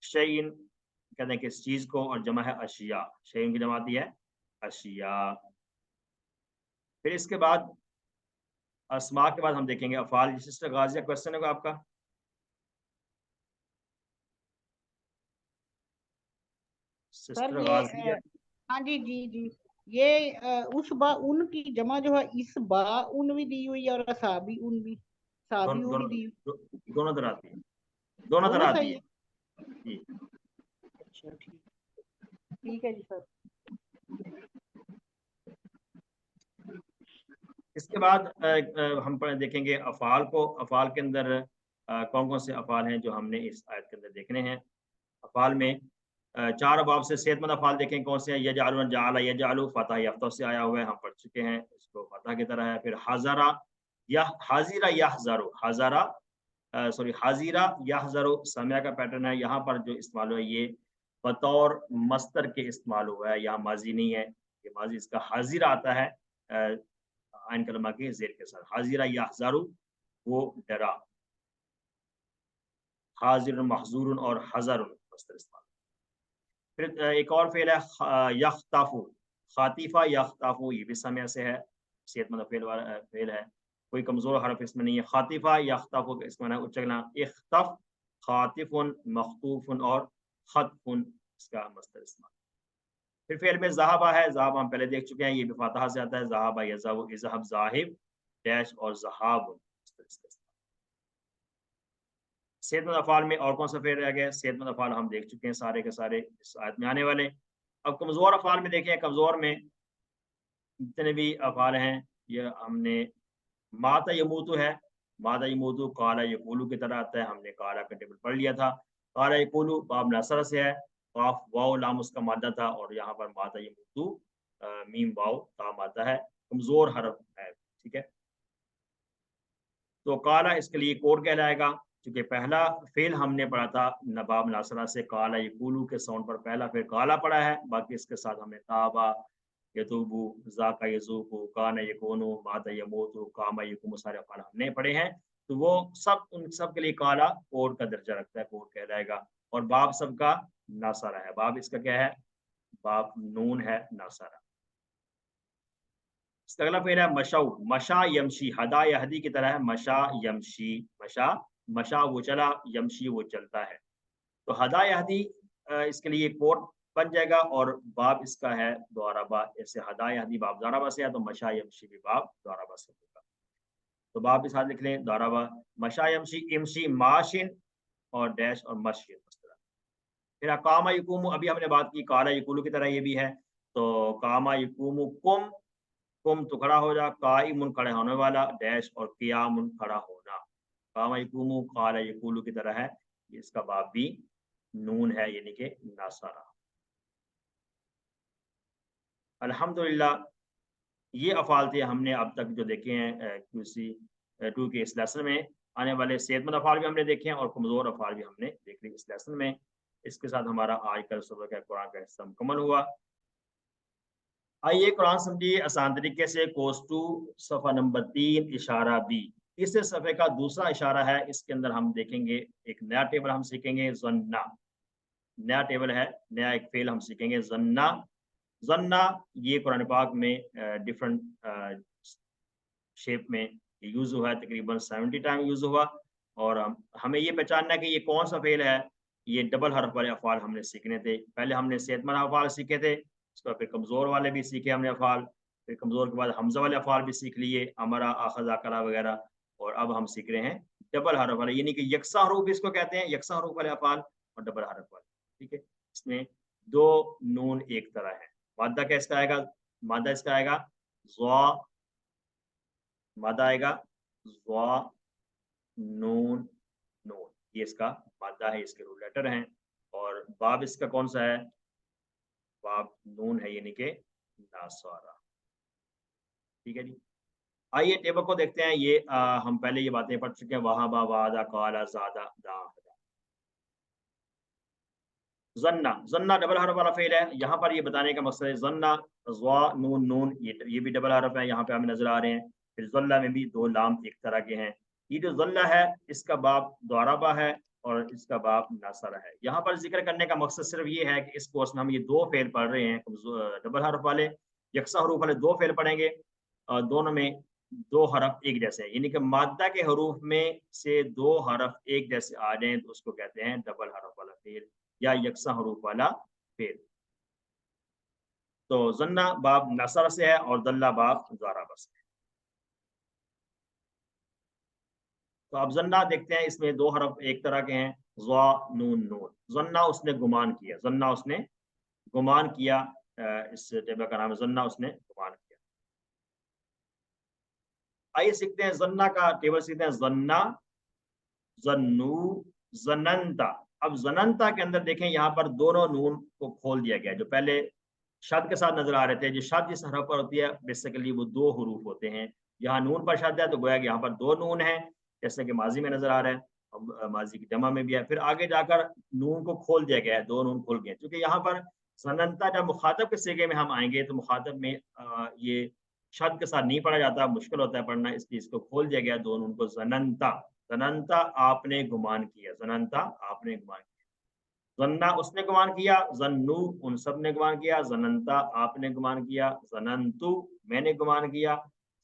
शैइन कहते हैं किस चीज़ को, और जमा है अशिया, शैइन की जमा आती है अशिया। फिर इसके बाद अस्मा के बाद हम देखेंगे अफ़ाल। सिस्टर गाज़िया, क्वेश्चन होगा आपका? सर सिस्टर ये गाज़िया। हाँ जी जी जी, ये उस बा उन की जमा जो है इस बा उन भी दी हुई है और साबी उन भी, साबी दोनों उन भी दोनों दी हुई। दोनों तरह आती है, दोनों तरह दोनों आती सही है है। जी। अच्छा ठीक, ठीक है जी सर। इसके बाद हम देखेंगे अफ़ाल को। अफ़ाल के अंदर कौन कौन से अफ़ाल हैं जो हमने इस आयत के अंदर देखने हैं। अफ़ाल में 4 अबाब से सेहतमंद अफ़ाल देखें कौन से हैं। यजअलून, जअल, यजअलू फ़तह यफ़्तह से आया हुआ है, हम पढ़ चुके हैं, इसको फ़तह की तरह है। फिर हज़रा हाज़िरा यहज़रु, हज़रा सॉरी हाज़िरा यहज़रु समिया का पैटर्न है। यहाँ पर जो इस्तेमाल हुआ है ये बतौर मस्दर के इस्तेमाल हुआ है, यहाँ माज़ी नहीं है। ये माज़ी इसका हाज़िरा आता है आइन कलमा के ज़ेर के साथ। हाज़िरा यहज़रु, वो डरा। हाज़िरुन, महज़ूरुन और हज़रुन मस्दर इस्तेमाल। फिर एक और फ़ेल है यख्ताफ़ु, ख़ातिफ़ा यख्ताफ़ु, ये भी समिया से है, सेहतमंद फ़ेल वाला फ़ेल है। कोई कमज़ोर हरफ़ इसमें नहीं है। ख़ातिफ़ा यख्ताफ़ु का इसका माना है उचकना। इख्तफ़, ख़ातिफ़ुन, मख़तूफ़ुन और ख़त्फ़ुन इसका मस्दर इस्तेमाल। फिर फ़ेल में ज़हाबा है, ज़हाबा हम पहले देख चुके हैं, ये भी फ़ातिहा से आता है। ज़हाबा यज़हबु, इज़हब ज़ाहिब डैश और ज़हाबुन मस्दर इसका इस्तेमाल। सेहतमंद अफ़ाल में और कौन सा फ़ेल रह गया? सेहतमंद अफ़ाल हम देख चुके हैं सारे के सारे इस आयत में आने वाले। अब कमज़ोर अफ़ाल में देखें, कमज़ोर में जितने भी अफ़ाल हैं ये हमने माता यमूतु है, माता यमूतु काला यक़ूलु की तरह आता है, हमने काला का टेबल पढ़ लिया था। काला यक़ूलु बाब नसर से है, काफ वाव लाम उसका मादा था और यहाँ पर माता यमूतु मीम वाव ता मादा है, कमज़ोर हरफ है, ठीक है। तो काला इसके लिए कोड कहलाएगा, क्योंकि पहला फ़ेल हमने पढ़ा था नबाब नासरा से काला यक़ूलु के साउंड पर पहला फ़ेल काला पढ़ा है, बाकी इसके साथ हमने ताबा, यतूबु, ज़ाका यज़ूकु, काना यकूनु, माता यमूतु, कामा यकुमु सारे अफ़ाल हमने पढ़े हैं। तो वो सब उन सब के लिए काला कोड का दर्जा रखता है, कोड कहलाएगा। और बाब सबका नासारा है, बाब इसका क्या है? बाब नून है, नासारा। इसका अगला फ़ेल है मशाउ, मशा यमशी, हदा यहदी की तरह है, मशा यमशी, मशा मशा वो चला, यमशी वो चलता है। तो हदा यहदी इसके लिए कोड बन जाएगा और बाब इसका है दोराबा, ऐसे हदा यहदी बाब दोराबा से है, तो मशा यमशी भी बाब दोराबा से होगा। तो बाब इस हाथ लिख लें दोराबा, मशा यमशी, इमशी माशिन और डैश और मशीन इस तरह। फिर कामा यकूमु, अभी हमने बात की काला यकूलु की तरह ये भी है, तो कामा यकूमु कुम तो खड़ा हो जा, काइमुन खड़े होने वाला, डैश और कियामुन खड़ा होना। कामा यकूमु काला यकूलु की तरह है, इसका बाब भी नून है यानी कि नासारा। अल्हम्दुलिल्लाह, ये अफ़ाल थे हमने अब तक जो देखे हैं QC 2 के इस लेसन में। आने वाले सेहतमंद अफ़ाल भी हमने देखे हैं और कमज़ोर अफ़ाल भी हमने देख लिए इस लेसन में। इसके साथ हमारा आज का सबक है कुरान का हिस्सा मुकम्मल हुआ। आइए कुरान समझिए आसान तरीके से। कोर्स 2 सफ़ा नंबर 3 इशारा बी। तीसरे सफ़े का दूसरा इशारा है, इसके अंदर हम देखेंगे एक नया टेबल हम सीखेंगे ज़न्ना। नया टेबल है, नया एक फ़ेल हम सीखेंगे ज़न्ना। ज़न्ना ये कुरान पाक में डिफरेंट शेप में यूज़ हुआ है, तकरीबन 70 टाइम यूज़ हुआ। और हमें ये पहचानना है कि ये कौन सा फ़ेल है। ये डबल हर्फ वाले अफ़ाल हमने सीखने थे। पहले हमने सेहतमंद अफ़ाल सीखे थे, उसके बाद फिर कमज़ोर वाले भी सीखे हमने अफ़ाल, फिर कमज़ोर के बाद हमज़ा वाले अफ़ाल भी सीख लिए, अमरा, अख़ज़, अकला वगैरह। और अब हम सीख रहे हैं डबल हर्फ वाले, यानी कि यकसा हरूफ इसको कहते हैं, यकसा हरूफ वाले अफ़ाल और डबल हर्फ वाले, ठीक है। इसमें 2 नून एक तरह है। मादा क्या इसका आएगा? मादा इसका आएगा ज़ा, मादा आएगा ज़ा, नून, नून, ये इसका मादा है, इसके रूट लेटर हैं। और बाब इसका कौन सा है? बाब नून है यानी कि नासारा, ठीक है जी। आइए टेबल को देखते हैं। ये हम पहले ये बातें पढ़ चुके हैं, वहाबा, वादा, काला, ज़ादा, दा, ज़न्ना। ज़न्ना डबल हर्फ वाला फ़ेल है। यहाँ पर ये बताने का मकसद है ज़न्ना, ज़ा, नून, नून, ये भी डबल हर्फ है, यहाँ पे हमें नज़र आ रहे हैं। फिर ज़ल्ला में भी 2 लाम एक तरह के हैं। ये जो ज़ल्ला है इसका बाब दोराबा है और इसका बाब नासरा है। यहाँ पर ज़िक्र करने का मकसद सिर्फ ये है कि इस कोर्स में हम ये 2 फ़ेल पढ़ रहे हैं, डबल हर्फ वाले, यकसा हरूफ वाले 2 फ़ेल पढ़ेंगे। दोनों में दो हरफ एक जैसे हैं, यानी कि मादा के हरूफ में से दो हरफ एक जैसे आ जाएं तो उसको कहते हैं डबल हरफ वाला फेल या यकसा हरूफ वाला फेल। तो जन्ना बाब नसर से है और दल्ला बाब ज़राबा से है। तो अब जन्ना देखते हैं, इसमें दो हरफ एक तरह के हैं, ज़ा नून नून। जन्ना उसने गुमान किया, जन्ना उसने गुमान किया, इस टेबल का नाम है जन्ना उसने गुमान किया। आइए सीखते हैं जन्ना का टेबल, सीखते हैं जन्ना, जन्नू, जनंता। अब जनंता के अंदर देखें यहाँ पर दोनों नून को खोल दिया गया, जो पहले शद के साथ नजर आ रहे थे। जो शद जिस हरफ पर होती है बेसिकली वो दो हरूफ होते हैं, यहाँ नून पर शद है तो गोया कि यहाँ पर दो नून है, जैसे कि माजी में नजर आ रहा है, अब माजी की जमा में भी है। फिर आगे जाकर नून को खोल दिया गया है, दो नून खोल गए, क्योंकि यहाँ पर जनंता जब मुखातब के सीगे में हम आएंगे तो मुखातब में ये शद के साथ नहीं पढ़ा जाता, मुश्किल होता है पढ़ना, इसलिए इसको खोल दिया गया दो नून को। जनंता, जनंता आपने गुमान किया, जनंता आपने गुमान किया। जन्ना उसने गुमान किया, जन्नू उन सब ने गुमान किया, जनंता आपने गुमान किया, जनंतु मैंने गुमान किया,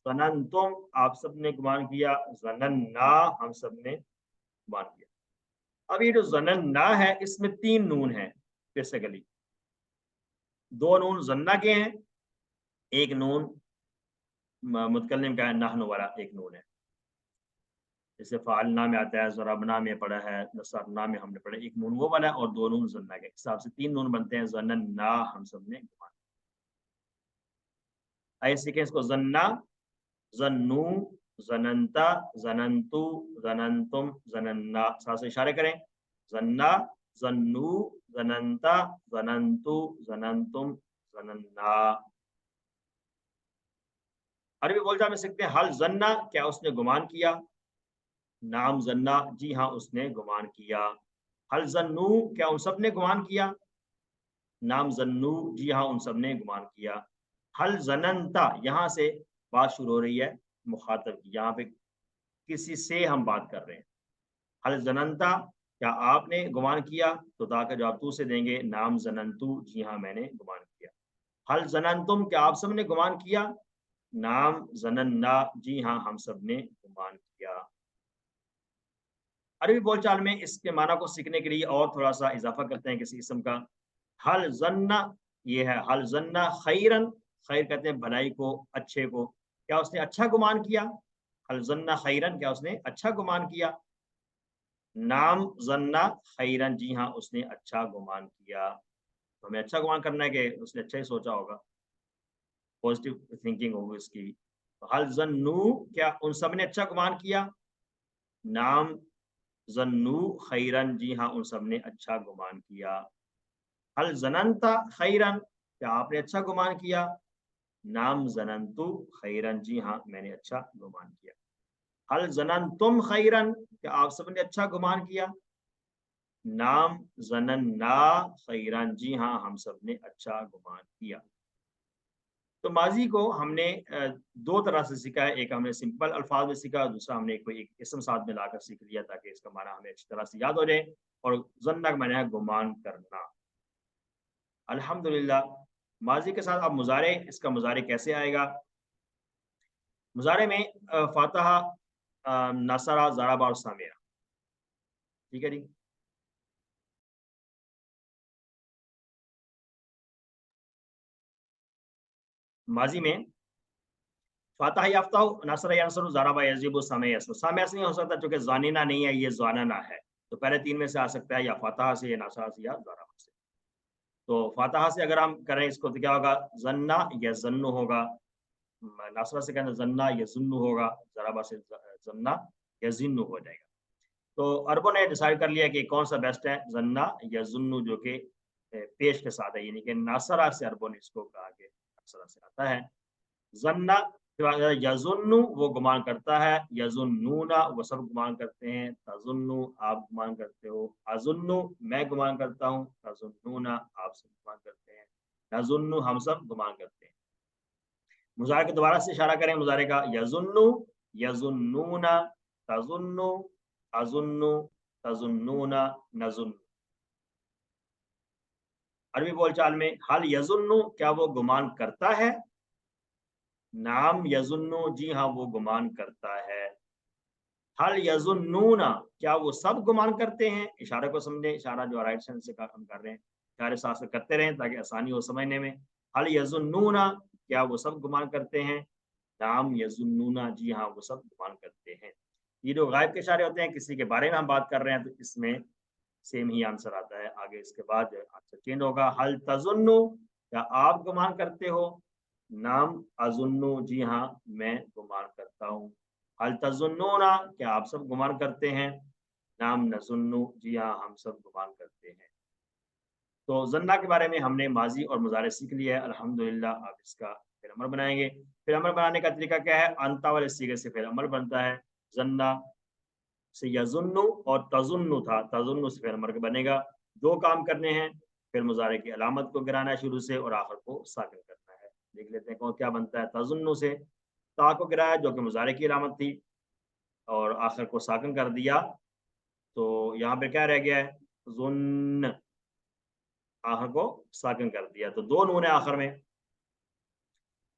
जनंतुम आप सब ने गुमान किया, जनन्ना हम सब ने गुमान किया। अब ये जो जनन्ना है इसमें तीन नून है बेसिकली, दो नून जन्ना के हैं, एक नून मुतकल्लिम का है नहनु वाला एक नून है, जैसे फालना में आता है, ज़रबना में पढ़ा है, नसरना में हमने पढ़ा, एक नून वो वाला है और दो नून जन्ना के हिसाब से तीन नून बनते हैं। ज़नन्ना हम सब ने गुमान। आइए सीखें इसको, जन्ना, जन्नू, जनंता, जनंतु, जनंतुम, जनन्ना, साथ से इशारे करें, जन्ना, जन्नू, जनंता, जनंतु, जनंतुम, जनन्ना। अरबी बोलचाल में सीखते हैं, हल जन्ना क्या उसने गुमान किया, नाम जन्ना जी हाँ उसने गुमान किया। हल जन्नू क्या उन सब ने गुमान किया, नाम जन्नू जी हाँ उन सब ने गुमान किया। हल जनंता, यहाँ से बात शुरू हो रही है मुखातब की, यहाँ पे किसी से हम बात कर रहे हैं। हल जनंता क्या आपने गुमान किया, तो दा का जवाब तू से देंगे, नाम जनंतु जी हाँ मैंने गुमान किया। हल जनंतुम क्या आप सब ने गुमान किया, नाम जनन्ना जी हाँ हम सब ने गुमान किया। अरबी बोलचाल में इसके माना को सीखने के लिए और थोड़ा सा इजाफा करते हैं किसी किस्म का। हल जन्ना ये है, हल जन्ना खैरन, खैर कहते हैं भलाई को, अच्छे को, क्या उसने अच्छा गुमान किया, हल जन्ना खैरन क्या उसने अच्छा गुमान किया। नाम जन्ना खैरन जी हाँ उसने अच्छा गुमान किया। तो हमें अच्छा गुमान करना है कि उसने अच्छा ही सोचा होगा, पॉजिटिव थिंकिंग होगी उसकी। तो हल जन्नू क्या उन सब ने अच्छा गुमान किया, नाम जन्नू खैरन जी हाँ उन सब ने अच्छा गुमान किया। हल जनंता खैरन क्या आपने अच्छा गुमान किया, नाम जनंतु खैरन जी हाँ मैंने अच्छा गुमान किया। हल जनंतुम खैरन क्या आप सब ने अच्छा गुमान किया, नाम जनन्ना खैरन जी हाँ हम सब ने अच्छा गुमान किया। तो माजी को हमने दो तरह से सीखा है, एक हमने सिंपल अल्फाज में सीखा, दूसरा हमने कोई एक इसम साथ में लाकर सीख लिया ताकि इसका माना हमें अच्छी तरह से याद हो जाए। और जन्ना का माना है गुमान करना। अल्हम्दुलिल्लाह। माजी के साथ अब मुजारे, इसका मुजारे कैसे आएगा, मुजारे में फातहा, नसरा, ज़राबा और सामिया, ठीक है जी। माजी में फातहा याफ्ता, नसरा यंसुरु, ज़राबा यज़िबु, सामिया यस्रु। सामिया से नहीं हो सकता क्योंकि ज़ानिना नहीं है, ये ज़ानना है, तो पहले तीन में से आ सकता है, या फातहा से, या नसरा से, या ज़राबा से। तो फातहा से अगर हम करें इसको तो क्या होगा, जन्ना या जन्नु होगा, नसरा से कहना जन्ना या जुन्नु होगा, ज़राबा से जन्ना या जिन्नु हो जाएगा। तो अरबों ने डिसाइड कर लिया कि कौन सा बेस्ट है, जन्ना या जुन्नु, जो कि पेश के साथ है, यानी कि नासरा से अरबों ने इसको कहा कि नासरा से आता है। जन्ना यजुन्नु वो गुमान करता है, यजुन्नूना वो सब गुमान करते हैं, तजुन्नु आप गुमान करते हो, अजुन्नु मैं गुमान करता हूँ, तजुन्नूना आप सब गुमान करते हैं, नजुन्नु हम सब गुमान करते हैं। मुजारे के दोबारा से इशारा करें, मुजारे का, यजुन्नु, यजुन्नूना, तजुन्नु, अजुन्नु, तजुन्नूना, नजुन्नु। अरबी बोलचाल में हल यजुन्नु क्या वो गुमान करता है, नाम यजुन्नु, जी हाँ वो गुमान करता है। हल यजुन्नूना, क्या वो सब गुमान करते हैं? इशारे को समझे, इशारा जो राइट हैंड से हम कर रहे हैं, इशारे साथ से करते रहें ताकि आसानी हो समझने में। हल यजुन्नूना, क्या वो सब गुमान करते हैं? नाम यजुन्नूना, जी हाँ वो सब गुमान करते हैं। ये जो गायब के इशारे होते हैं, किसी के बारे में हम बात कर रहे हैं, तो इसमें सेम ही आंसर आता है। आगे इसके बाद आंसर चेंज होगा। हल तजुन्नु, क्या आप गुमान करते हो? नाम अजुन्नु, जी हाँ मैं गुमान करता हूँ। हल तजुन्नूना, क्या आप सब गुमान करते हैं? नाम नजुन्नु, जी हाँ हम सब गुमान करते हैं। तो जन्ना के बारे में हमने माजी और मुजारे सीख लिया है अल्हम्दुलिल्लाह। अब इसका फिर अमल बनाएंगे। फिर अमल बनाने का तरीका क्या है? अंता वाले सीगे से फिर अमल बनता है। जन्ना से यजुन्नु और तजुन्नु था, तजुन्नु से फिर अमर बनेगा। दो काम करने हैं, फिर मुजारे की अलामत को गिराना है शुरू से और आखिर को साकिन करना है। देख लेते हैं कौन क्या बनता है। तजुन्नु से ता को गिराया जो कि मुजारे की अलामत थी और आखिर को साकिन कर दिया, तो यहाँ पे क्या रह गया है? जुन्न, आखिर को साकिन कर दिया, तो दो नून है आखिर में।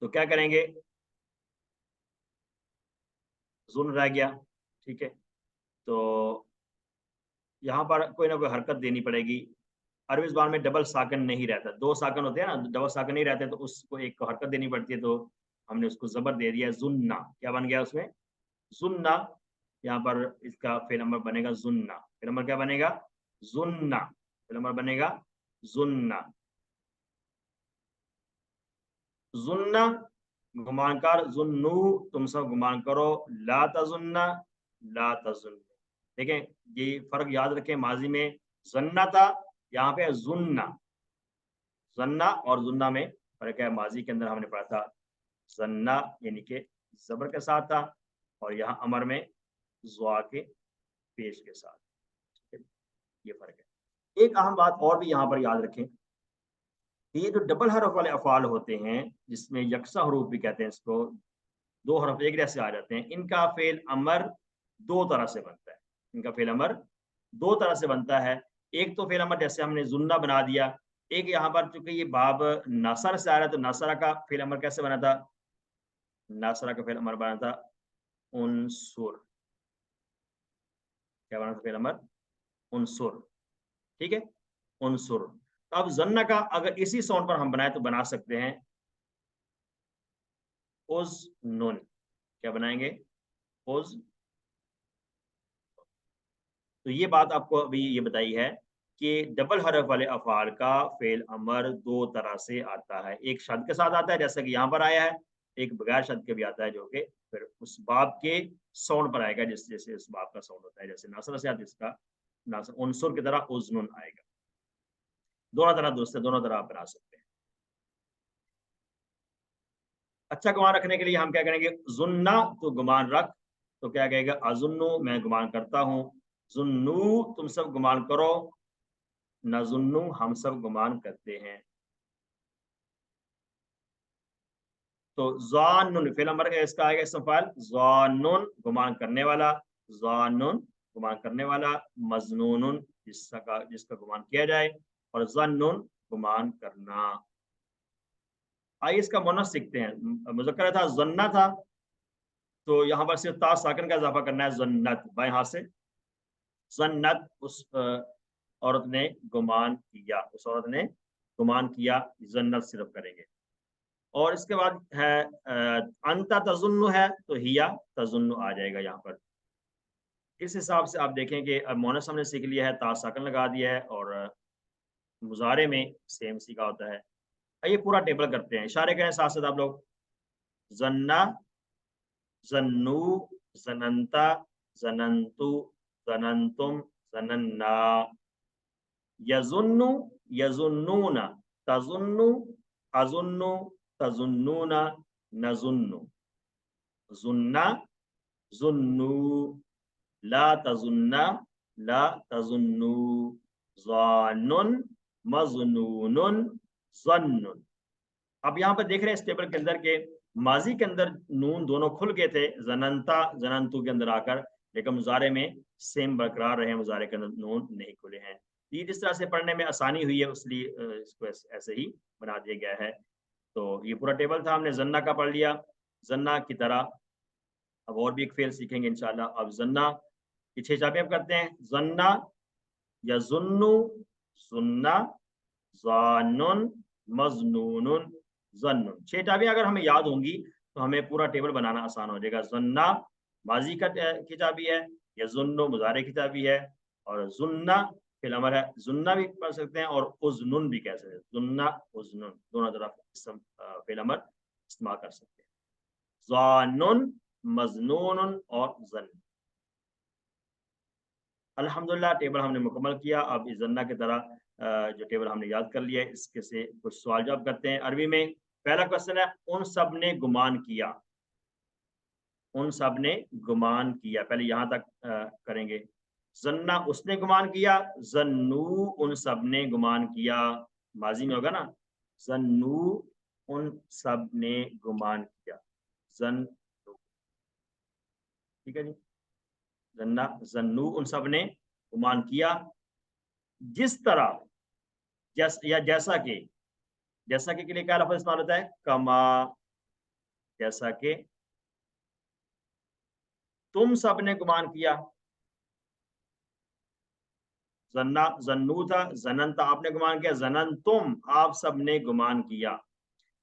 तो क्या करेंगे? जुन रह गया, ठीक है। तो यहाँ पर कोई ना कोई हरकत देनी पड़ेगी। अरबी ज़ुबान में डबल साकन नहीं रहता, दो साकन होते हैं ना, डबल साकन नहीं रहते, तो उसको एक को हरकत देनी पड़ती है। तो हमने उसको ज़बर दे दिया, जुन्ना। क्या बन गया उसमें? जुन्ना। यहाँ पर इसका फेल नंबर बनेगा जुन्ना। फेल नंबर क्या बनेगा? जुन्ना। फेल नंबर बनेगा जुन्ना। जुन्ना गुमान कर, जुन्नू तुम सब गुमान करो, ला तजुन्ना, ला तजुन्नु। देखें ये फर्क याद रखें, माजी में जन्ना था, यहाँ पे जुन्ना। जन्ना और जुन्ना में फर्क है। माजी के अंदर हमने पढ़ा था जन्ना यानी कि जबर के साथ था, और यहाँ अमर में ज़ुआ के पेश के साथ। ठीक है, ये फर्क है। एक अहम बात और भी यहाँ पर याद रखें, ये जो डबल हरफ वाले अफ़ाल होते हैं, जिसमें यकसा हरूफ भी कहते हैं इसको, दो हरफ एक जैसे आ जाते हैं, इनका फेल अमर दो तरह से बनता है। इनका फेल अमर दो तरह से बनता है। एक तो फेल अमर जैसे हमने जुन्ना बना दिया, एक यहाँ पर चूंकि ये बाब नासर से आ रहा है, तो नासरा का फेल अमर कैसे बना था? नासरा का फेल अमर बना था उनसुर। क्या बना था फेल अमर? उनसुर। ठीक है, उनसुर। तो अब जन्ना का अगर इसी साउंड पर हम बनाए तो बना सकते हैं उज नुन। क्या बनाएंगे? उज। तो ये बात आपको अभी ये बताई है कि डबल हरफ वाले अफ़ाल का फेल अमर दो तरह से आता है। एक शद के साथ आता है जैसा कि यहाँ पर आया है, एक बगैर शद के भी आता है जो कि फिर उस बाब के साउंड पर आएगा, जिस जैसे उस बाब का साउंड होता है। जैसे नासर से आता है, इसका नासर उनसुर की तरह उज़नुन आएगा। दोनों तरह दुरुस्त है, दोनों तरह आप बना सकते हैं। अच्छा गुमान रखने के लिए हम क्या करेंगे? जुन्ना तो गुमान रख, तो क्या कहेगा? अजुन्नु मैं गुमान करता हूँ, जुन्नू तुम सब गुमान करो, नजुन्नु हम सब गुमान करते हैं। तो ज़ानुन फेल नंबर का इसका आएगा इसम फ़ाइल ज़ानुन गुमान करने वाला, ज़ानुन गुमान करने वाला, मज़नूनुन जिसका गुमान किया जाए, और ज़न्नुन गुमान करना। आइए इसका मुन्नस सीखते हैं। मुज़क्कर था, ज़न्ना था, तो यहाँ पर सिर्फ ता साकिन का इजाफा करना है, ज़न्नत बाएं हाथ से। ज़न्नत उस औरत ने गुमान किया, उस औरत ने गुमान किया, ज़न्नत सिर्फ करेंगे। और इसके बाद है अंता तजुन्नु है, तो हिया तजुन्नु आ जाएगा यहाँ पर। इस हिसाब से आप देखें कि अब मोनस हमने सीख लिया है, ता साकिन लगा दिया है, और मुजारे में सेम सीखा होता है। आइए पूरा टेबल करते हैं, इशारे करें साथ साथ आप लोग। जन्ना, जन्नू, जनंता, जनंतु, जनंतुम, जनन्ना। यजुन्नु, यजुन्नूना, तजुन्नु, अजुन्नु, तजुन्नूना, नजुन्नु। जुन्ना, जुन्नू, ला तजुन्ना, ला तजुन्नू, ज़ानुन, मज़नूनुन, ज़न्नुन। अब यहाँ पर देख रहे हैं इस टेबल के अंदर के माजी के अंदर नून दोनों खुल गए थे, जनंता जनंतु के अंदर आकर, लेकिन मुजारे में सेम बरकरार रहे, मुजारे के अंदर नून नहीं खुले हैं। ये जिस तरह से पढ़ने में आसानी हुई है, इसलिए इसको ऐसे ही बना दिया गया है। तो ये पूरा टेबल था, हमने जन्ना का पढ़ लिया, जन्ना की तरह। अब और भी एक फेल सीखेंगे इंशाल्लाह। अब जन्ना की 6 चाबियां करते हैं। जन्ना, यजुन्नु, सुन्ना, ज़ानुन, मज़नूनुन, ज़न्नुन। 6 चाबियां अगर हमें याद होंगी तो हमें पूरा टेबल बनाना आसान हो जाएगा। जन्ना माजी की चाबी है, यजुन्नु मुजारे की चाबी है, और जुन्ना फिल अमर है। जुन्ना भी पढ़ सकते हैं और उज़नुन भी कह सकते हैं। जुन्ना, उज़नुन दोनों तरफ इसम फिल अमर इस्तेमाल कर सकते हैं। ज़ानुन, मज़नूनुन और ज़न्न। अल्हम्दुलिल्लाह टेबल हमने मुकम्मल किया। अब इस जन्ना की तरह जो टेबल हमने याद कर लिया है, इसके से कुछ सवाल जवाब करते हैं अरबी में। पहला क्वेश्चन है, उन सब ने गुमान किया। उन सब ने गुमान किया, पहले यहाँ तक करेंगे। जन्ना उसने गुमान किया, जन्नू उन सब ने गुमान किया, माजी में होगा ना। जन्नू उन सब ने गुमान किया, जन्नू, ठीक है जी। जन्ना, जन्नू उन सब ने गुमान किया। जिस तरह, या जैसा कि, जैसा कि के लिए क्या लफ्ज़ इस्तेमाल होता है? कमा, जैसा कि तुम सब ने गुमान किया। जन्ना जन्नू था, जनन था आपने गुमान किया, जनन तुम आप सब ने गुमान किया।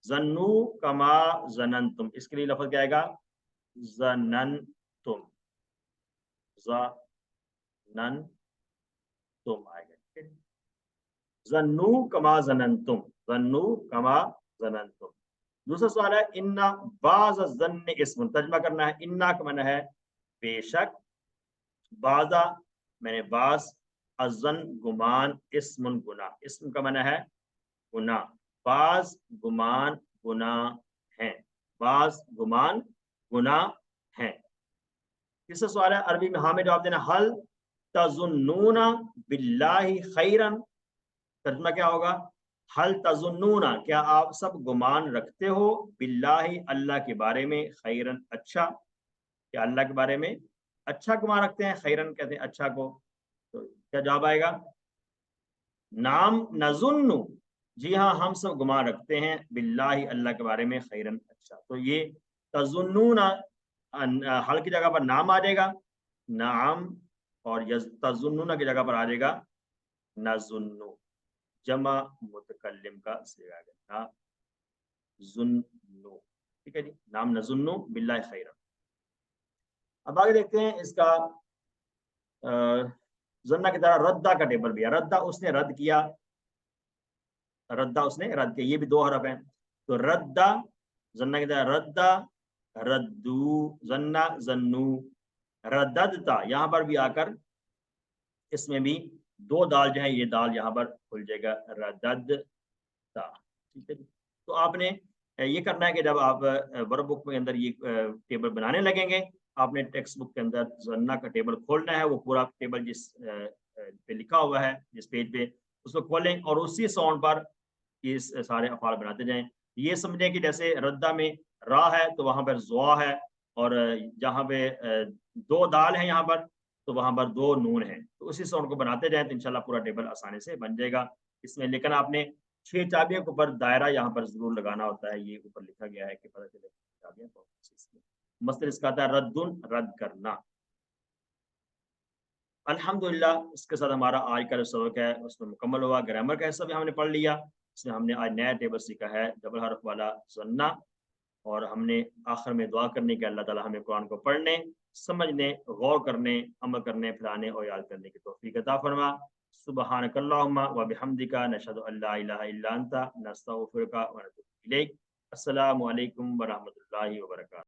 जन्नू कमा जनन तुम, इसके लिए लफ्ज़ क्या आएगा? जनन तुम, जनन तुम आएगा। जन्नू कमा जनन तुम, जन्नू कमा जनन तुम। दूसरा सवाल है, इन्ना बाज़ ज़न्न इस्मुन। तर्जुमा करना है। इन्ना का माना है बेशक, बाज़ा मैंने बाज़, अज़न गुमान, इस्मुन गुना। इस्म का माना है गुना। बाज़ गुमान गुना है, बाज़ गुमान गुना है। तीसरा सवाल है, अरबी में हाँ में जवाब देना। हल तज़ुन्नूना बिल्लाहि खैरन। तर्जुमा क्या होगा? हल तज़ुन्नूना, क्या आप सब गुमान रखते हो, बिल्लाहि अल्लाह के बारे में, खैरन अच्छा, क्या अल्लाह के बारे में अच्छा गुमान रखते हैं? खैरन कहते हैं अच्छा को। तो क्या जवाब आएगा? नाम नज़ुन्नु, जी हाँ हम सब गुमान रखते हैं, बिल्लाहि अल्लाह के बारे में, खैरन अच्छा। तो ये तज़ुन्नूना हल की जगह पर नाम आ जाएगा, नाम, और तज़ुन्नूना की जगह पर आ जाएगा नज़ुन्नु, जमा मुतकल्लिम का सीगा है जुन्नु, ठीक है जी। नाम नज़ुन्नु बिल्लाहि खैरन। अब आगे देखते हैं इसका जन्ना की तरह रद्दा का टेबल भी है। रद्दा उसने रद्द किया, रद्दा उसने रद्द किया, ये भी 2 हरफ हैं। तो रद्दा, जन्ना की तरह रद्दा, रद्दू, जन्ना जन्नू, रद्दता, यहाँ पर भी आकर इसमें भी 2 दाल जो है, ये दाल यहाँ पर खुल जाएगा, रद्दता, ठीक है। तो आपने ये करना है कि जब आप वर्क बुक के अंदर ये टेबल बनाने लगेंगे, आपने टेक्स्ट बुक के अंदर जन्ना का टेबल खोलना है। वो पूरा टेबल जिस पे लिखा हुआ है, जिस पेज पे, उसको खोलें और उसी साउंड पर ये सारे अफ़ाल बनाते जाएं। ये समझें कि जैसे रद्दा में रा है तो वहाँ पर ज़ुआ है, और जहाँ पे 2 दाल है यहाँ पर, तो वहाँ पर 2 नून है। तो उसी साउंड को बनाते जाएं तो इंशाल्लाह पूरा टेबल आसानी से बन जाएगा। इसमें लेकिन आपने 6 चाबियों के ऊपर दायरा यहाँ पर जरूर लगाना होता है। ये ऊपर लिखा गया है कि पता चले चाबियां कौन सी। मसला इसका आता है रद्दुन, रद्द करना। अल्हम्दुलिल्लाह इसके साथ हमारा आज का जो सबक है उसमें मुकम्मल हुआ। ग्रामर का हिस्सा भी हमने पढ़ लिया। इसमें हमने आज नया टेबल सीखा है, डबल हरफ वाला जन्ना, और हमने आखिर में दुआ करने की अल्लाह ताला हमें कुरान को पढ़ने, समझने, गौर करने, अमल करने, फैलाने और याद करने की तौफीक अता फरमा। सुब्हानकल्लाहुम्मा व बिहम्दिका नशहदु अल्ला इलाहा इल्ला अंता नस्तगफिरुका व नतूबु इलैक। अस्सलामु अलैकुम व रहमतुल्लाहि व बरकातहू।